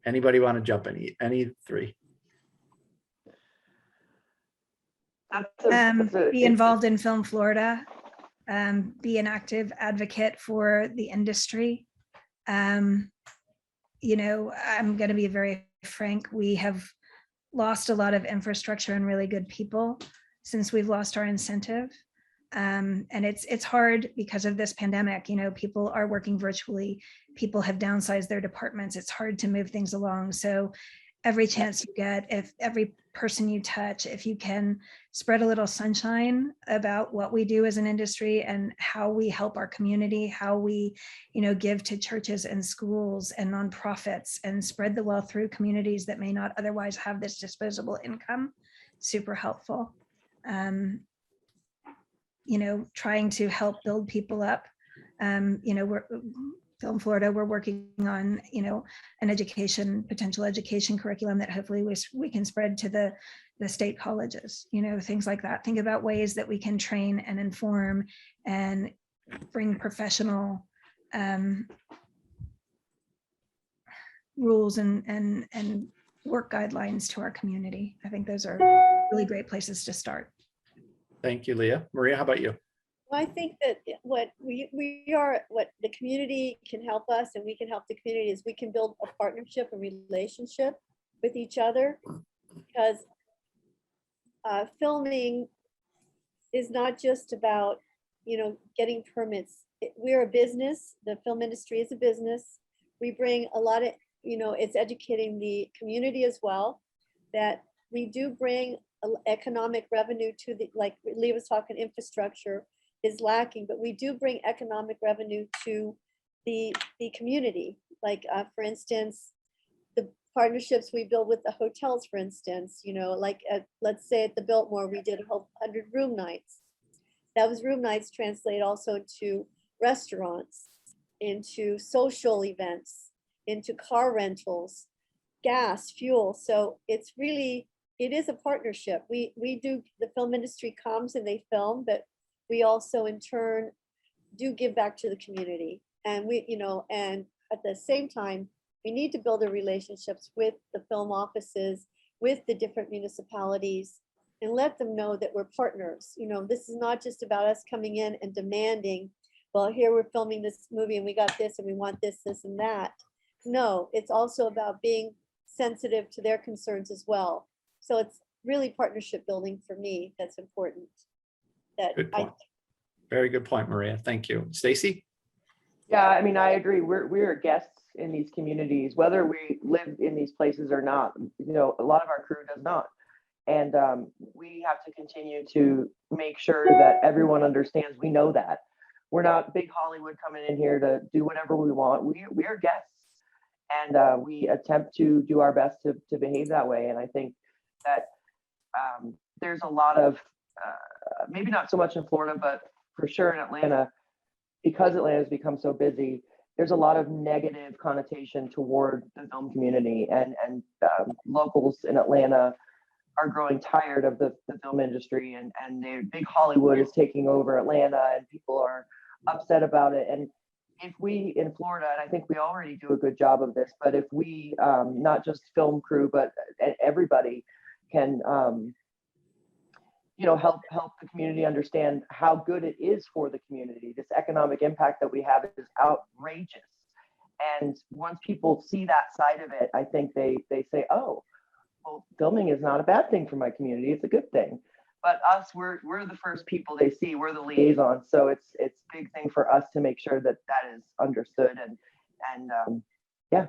Anybody want to jump in? Any three? Be involved in Film Florida, be an active advocate for the industry. I'm going to be very frank. We have lost a lot of infrastructure and really good people since we've lost our incentive. And it's hard because of this pandemic. People are working virtually. People have downsized their departments. It's hard to move things along. So every chance you get, if every person you touch, if you can spread a little sunshine about what we do as an industry and how we help our community, how we, give to churches and schools and nonprofits and spread the wealth through communities that may not otherwise have this disposable income, super helpful. Trying to help build people up. We're Film Florida, we're working on, an potential education curriculum that hopefully we can spread to the state colleges, things like that. Think about ways that we can train and inform and bring professional rules and work guidelines to our community. I think those are really great places to start. Thank you, Leah. Maria, how about you? Well, I think that what the community can help us and we can help the community is we can build a partnership, a relationship with each other, because filming is not just about, getting permits. We're a business. The film industry is a business. We bring a lot of, it's educating the community as well, that we do bring economic revenue to like Leah was talking, infrastructure is lacking, but we do bring economic revenue to the community. Like, for instance, the partnerships we build with the hotels, for instance, like let's say at the Biltmore, we did 100 room nights. Those room nights translate also to restaurants, into social events, into car rentals. gas, fuel. So it's really, it is a partnership. We do, the film industry comes and they film, but we also in turn do give back to the community. And we, you know, and at the same time, we need to build the relationships with the film offices, with the different municipalities, and let them know that we're partners. You know, this is not just about us coming in and demanding, well, here we're filming this movie and we got this and we want this, this and that. No, it's also about being sensitive to their concerns as well. So it's really partnership building for me that's important. That Good point. Very good point, Maria. Thank you. Stacey? Yeah, I mean, I agree. We're guests in these communities, whether we live in these places or not. You know, a lot of our crew does not. And we have to continue to make sure that everyone understands we know that. We're not big Hollywood coming in here to do whatever we want. We are guests. And we attempt to do our best to behave that way. And I think that there's a lot of, maybe not so much in Florida, but for sure in Atlanta, because Atlanta has become so busy, there's a lot of negative connotation toward the film community, and locals in Atlanta are growing tired of the film industry, and the big Hollywood is taking over Atlanta, and people are upset about it. And if we in Florida, and I think we already do a good job of this, but if we, not just film crew, but everybody can, you know, help the community understand how good it is for the community. This economic impact that we have is outrageous. And once people see that side of it, I think they say, oh, well, filming is not a bad thing for my community. It's a good thing. But us, we're the first people they see. We're the liaisons. So it's a big thing for us to make sure that that is understood. And yeah.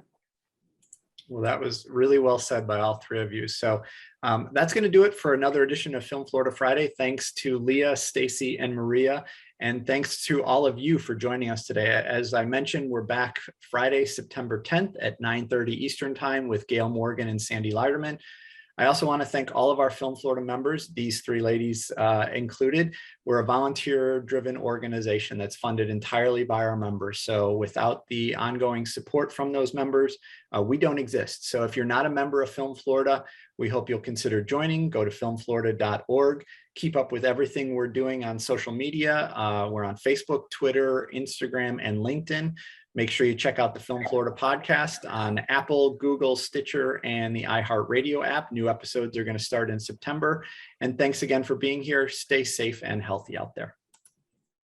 Well, that was really well said by all three of you. So that's going to do it for another edition of Film Florida Friday. Thanks to Leah, Stacey, and Maria. And thanks to all of you for joining us today. As I mentioned, we're back Friday, September 10th at 9:30 Eastern Time with Gail Morgan and Sandy Leiderman. I also want to thank all of our Film Florida members, these three ladies included. We're a volunteer-driven organization that's funded entirely by our members. So without the ongoing support from those members, we don't exist. So if you're not a member of Film Florida, we hope you'll consider joining. Go to filmflorida.org. Keep up with everything we're doing on social media. We're on Facebook, Twitter, Instagram, and LinkedIn. Make sure you check out the Film Florida podcast on Apple, Google, Stitcher, and the iHeartRadio app. New episodes are going to start in September. And thanks again for being here. Stay safe and healthy out there.